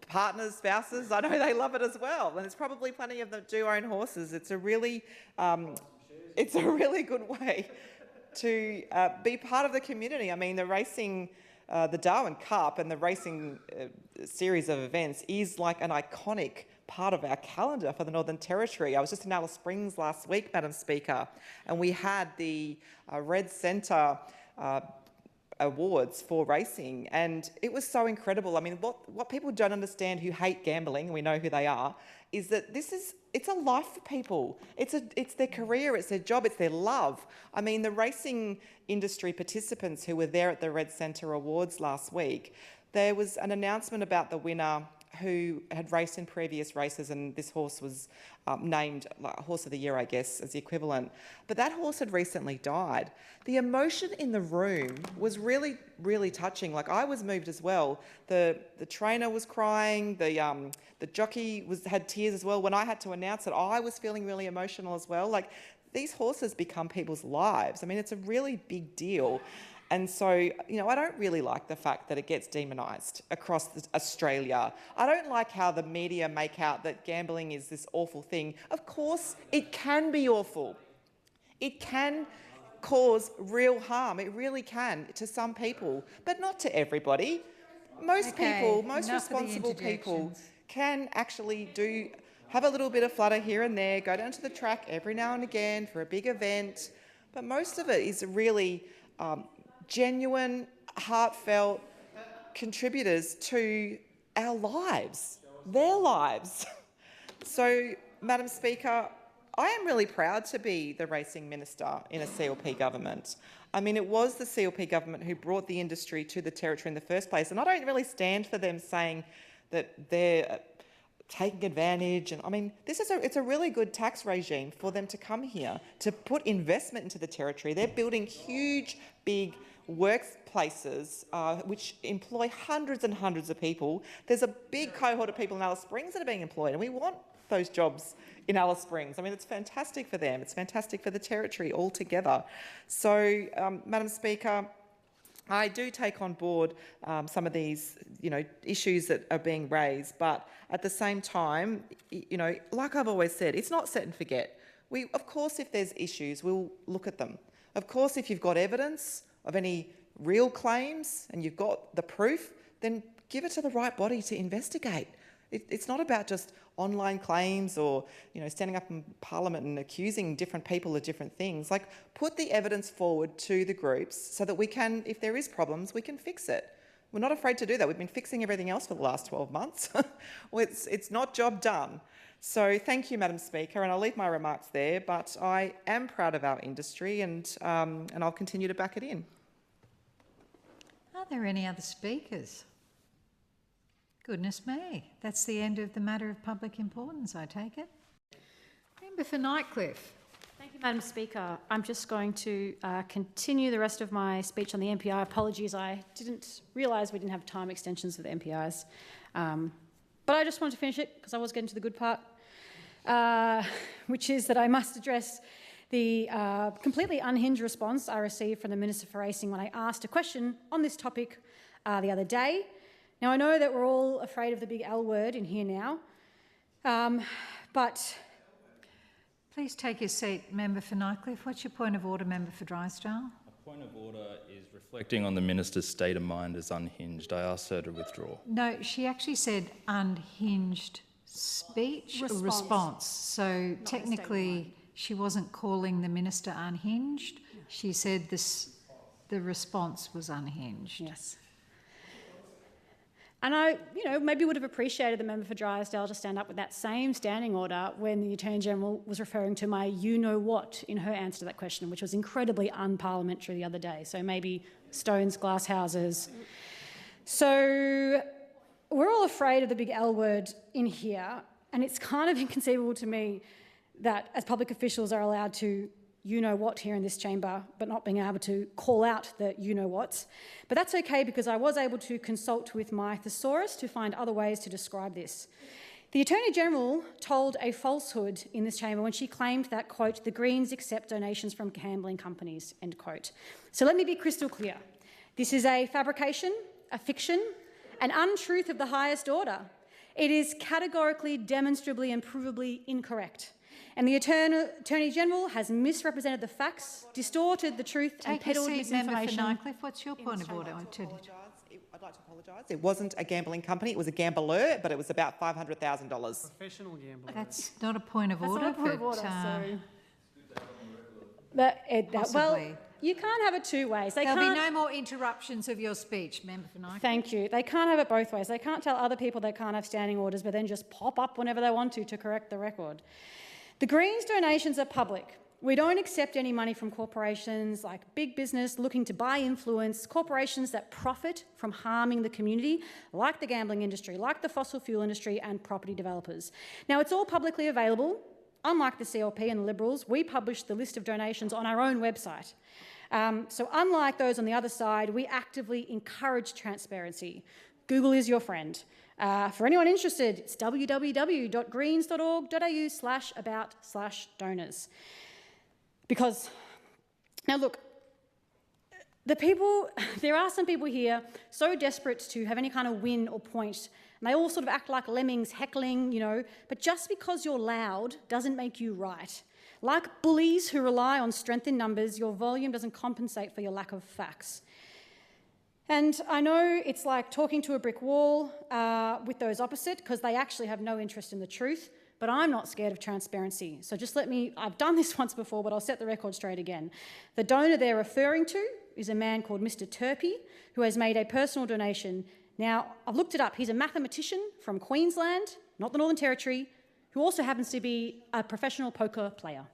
partners, spouses, I know they love it as well. And there's probably plenty of them do own horses. It's a really good way to be part of the community. I mean, the racing, the Darwin Cup and the racing series of events is like an iconic part of our calendar for the Northern Territory. I was just in Alice Springs last week, Madam Speaker, and we had the Red Centre awards for racing, and it was so incredible. I mean, what people don't understand who hate gambling, and we know who they are, is that it's a life for people. It's their career, it's their job, it's their love. I mean, the racing industry participants who were there at the Red Centre Awards last week, there was an announcement about the winner who had raced in previous races, and this horse was named like Horse of the Year, I guess, as the equivalent. But that horse had recently died. The emotion in the room was really, really touching. Like, I was moved as well. The trainer was crying. The jockey had tears as well. When I had to announce it, I was feeling really emotional as well. Like, these horses become people's lives. I mean, it's a really big deal. And so, you know, I don't really like the fact that it gets demonised across Australia. I don't like how the media make out that gambling is this awful thing. Of course, it can be awful. It can cause real harm. It really can to some people, but not to everybody. Most people, most responsible people can actually have a little bit of flutter here and there, go down to the track every now and again for a big event. But most of it is really genuine, heartfelt contributors to our lives, their lives. So, Madam Speaker, I am really proud to be the racing minister in a CLP government. I mean, it was the CLP government who brought the industry to the Territory in the first place, and I don't really stand for them saying that they're taking advantage. And I mean, it's a really good tax regime for them to come here, to put investment into the Territory. They're building huge, big workplaces which employ hundreds and hundreds of people. There's a big cohort of people in Alice Springs that are being employed, and we want those jobs in Alice Springs. I mean, it's fantastic for them. It's fantastic for the Territory altogether. So, Madam Speaker, I do take on board some of these, issues that are being raised, but at the same time, like I've always said, it's not set and forget. Of course, if there's issues, we'll look at them. Of course, if you've got evidence of any real claims and you've got the proof, then give it to the right body to investigate. It's not about just online claims or, standing up in Parliament and accusing different people of different things. Like, put the evidence forward to the groups so that we can, if there is problems, we can fix it. We're not afraid to do that. We've been fixing everything else for the last 12 months. It's not job done. So thank you, Madam Speaker, and I'll leave my remarks there, but I am proud of our industry and I'll continue to back it in. Are there any other speakers? Goodness me, that's the end of the matter of public importance, I take it. Member for Nightcliff. Thank you, Madam Speaker. I'm just going to continue the rest of my speech on the MPI. Apologies, I didn't realise we didn't have time extensions for the MPIs. But I just wanted to finish it because I was getting to the good part, which is that I must address the completely unhinged response I received from the Minister for Racing when I asked a question on this topic the other day. Now, I know that we're all afraid of the big L word in here now, but... Please take your seat, Member for Nightcliff. What's your point of order, Member for Drysdale? A point of order is reflecting on the Minister's state of mind as unhinged. I asked her to withdraw. No, she actually said unhinged speech or response. So technically she wasn't calling the Minister unhinged. She said the response was unhinged. Yes. And I, maybe would have appreciated the member for Drysdale to stand up with that same standing order when the Attorney-General was referring to my you-know-what in her answer to that question, which was incredibly unparliamentary the other day. So maybe stones, glass houses. So we're all afraid of the big L word in here, and it's kind of inconceivable to me that as public officials are allowed to you-know-what here in this chamber, but not being able to call out the you-know-whats. But that's okay because I was able to consult with my thesaurus to find other ways to describe this. The Attorney-General told a falsehood in this chamber when she claimed that, quote, the Greens accept donations from gambling companies, end quote. So let me be crystal clear. This is a fabrication, a fiction, an untruth of the highest order. It is categorically, demonstrably and provably incorrect. And the Attorney-General has misrepresented the facts, distorted the truth and peddled misinformation. Member for Nightcliff, what's your point of order? I'd like to apologise. It wasn't a gambling company, it was a gambler, but it was about $500,000. Professional gambler. That's not a point of order. That's not a point of order, so... possibly. You can't have it two ways. There'll be no more interruptions of your speech, Member for Nike. Thank you. They can't have it both ways. They can't tell other people they can't have standing orders, but then just pop up whenever they want to correct the record. The Greens' donations are public. We don't accept any money from corporations like big business looking to buy influence, corporations that profit from harming the community, like the gambling industry, like the fossil fuel industry and property developers. Now, it's all publicly available. Unlike the CLP and the Liberals, we publish the list of donations on our own website. So unlike those on the other side, we actively encourage transparency. Google is your friend. For anyone interested, it's www.greens.org.au/about/donors. Because, now look, there are some people here so desperate to have any kind of win or point, and they all sort of act like lemmings heckling, but just because you're loud doesn't make you right. Like bullies who rely on strength in numbers, your volume doesn't compensate for your lack of facts. And I know it's like talking to a brick wall with those opposite, because they actually have no interest in the truth, but I'm not scared of transparency. So just I've done this once before, but I'll set the record straight again. The donor they're referring to is a man called Mr. Turpie, who has made a personal donation. Now, I've looked it up. He's a mathematician from Queensland, not the Northern Territory, who also happens to be a professional poker player.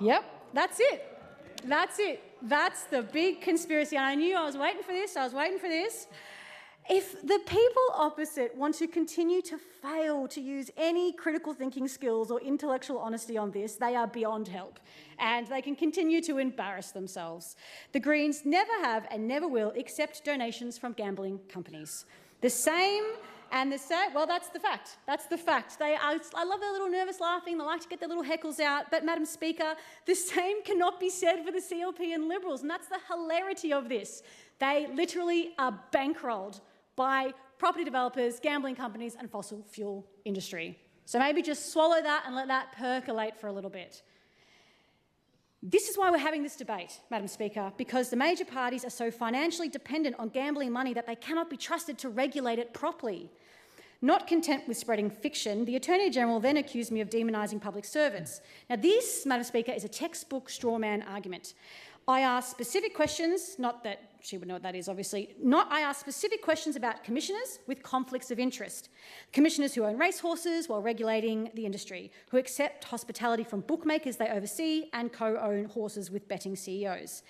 Yep, that's it. That's it. That's the big conspiracy. And I knew I was waiting for this. If the people opposite want to continue to fail to use any critical thinking skills or intellectual honesty on this, they are beyond help, and they can continue to embarrass themselves. The Greens never have and never will accept donations from gambling companies. Well, that's the fact. That's the fact. I love their little nervous laughing. They like to get their little heckles out. But, Madam Speaker, the same cannot be said for the CLP and Liberals, and that's the hilarity of this. They literally are bankrolled by property developers, gambling companies and fossil fuel industry. So maybe just swallow that and let that percolate for a little bit. This is why we're having this debate, Madam Speaker, because the major parties are so financially dependent on gambling money that they cannot be trusted to regulate it properly. Not content with spreading fiction, the Attorney-General then accused me of demonising public servants. Now this, Madam Speaker, is a textbook straw man argument. I asked specific questions, not that she would know what that is, obviously. I asked specific questions about commissioners with conflicts of interest. Commissioners who own racehorses while regulating the industry, who accept hospitality from bookmakers they oversee and co-own horses with betting CEOs.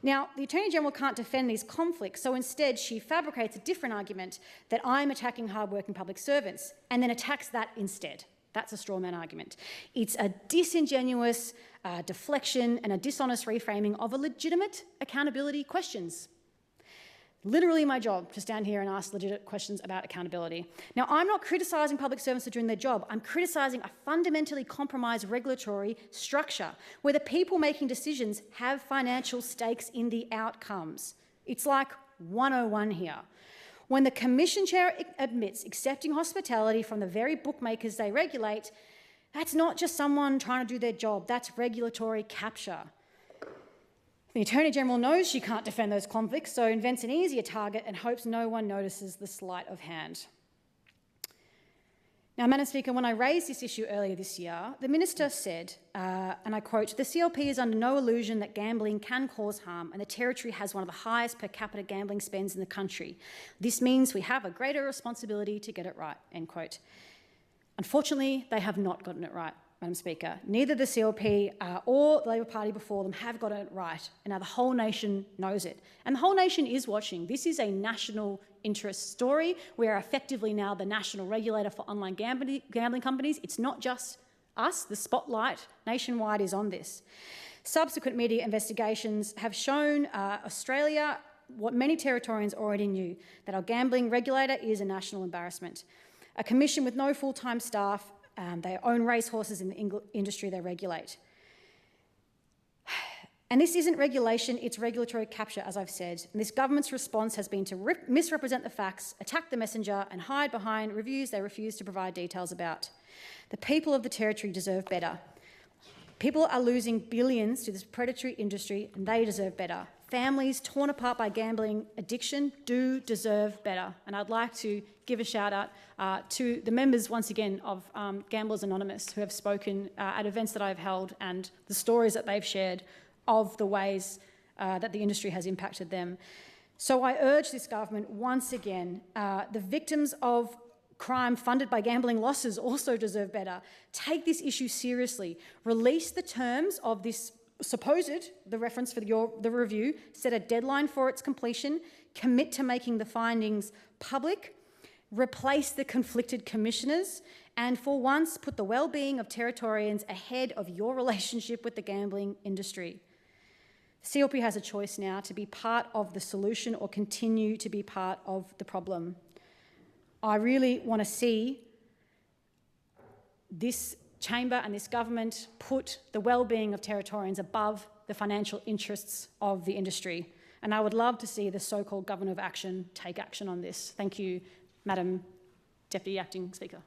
Now, the Attorney-General can't defend these conflicts, so instead she fabricates a different argument that I'm attacking hard-working public servants, and then attacks that instead. That's a straw man argument. It's a disingenuous deflection and a dishonest reframing of a legitimate accountability questions. Literally my job to stand here and ask legitimate questions about accountability. Now, I'm not criticising public servants for doing their job. I'm criticising a fundamentally compromised regulatory structure where the people making decisions have financial stakes in the outcomes. It's like 101 here. When the Commission Chair admits accepting hospitality from the very bookmakers they regulate, that's not just someone trying to do their job, that's regulatory capture. The Attorney-General knows she can't defend those conflicts, so invents an easier target and hopes no one notices the sleight of hand. Now, Madam Speaker, when I raised this issue earlier this year, the Minister said, and I quote, "The CLP is under no illusion that gambling can cause harm, and the Territory has one of the highest per capita gambling spends in the country. This means we have a greater responsibility to get it right," end quote. Unfortunately, they have not gotten it right, Madam Speaker. Neither the CLP or the Labor Party before them have gotten it right, and now the whole nation knows it. And the whole nation is watching. This is a national interest story. We are effectively now the national regulator for online gambling companies. It's not just us. The spotlight nationwide is on this. Subsequent media investigations have shown Australia what many Territorians already knew, that our gambling regulator is a national embarrassment. A commission with no full-time staff, they own racehorses in the industry they regulate. And this isn't regulation, it's regulatory capture, as I've said. And this government's response has been to misrepresent the facts, attack the messenger and hide behind reviews they refuse to provide details about. The people of the Territory deserve better. People are losing billions to this predatory industry and they deserve better. families torn apart by gambling addiction do deserve better. And I'd like to give a shout out to the members once again of Gamblers Anonymous who have spoken at events that I've held and the stories that they've shared of the ways that the industry has impacted them. So I urge this government once again, the victims of crime funded by gambling losses also deserve better. Take this issue seriously. Release the terms of this the reference for the review, set a deadline for its completion, commit to making the findings public, replace the conflicted commissioners, and for once put the well-being of Territorians ahead of your relationship with the gambling industry. CLP has a choice now to be part of the solution or continue to be part of the problem. I really want to see this chamber and this government put the well-being of Territorians above the financial interests of the industry. And I would love to see the so-called Government of Action take action on this. Thank you, Madam Deputy Acting Speaker.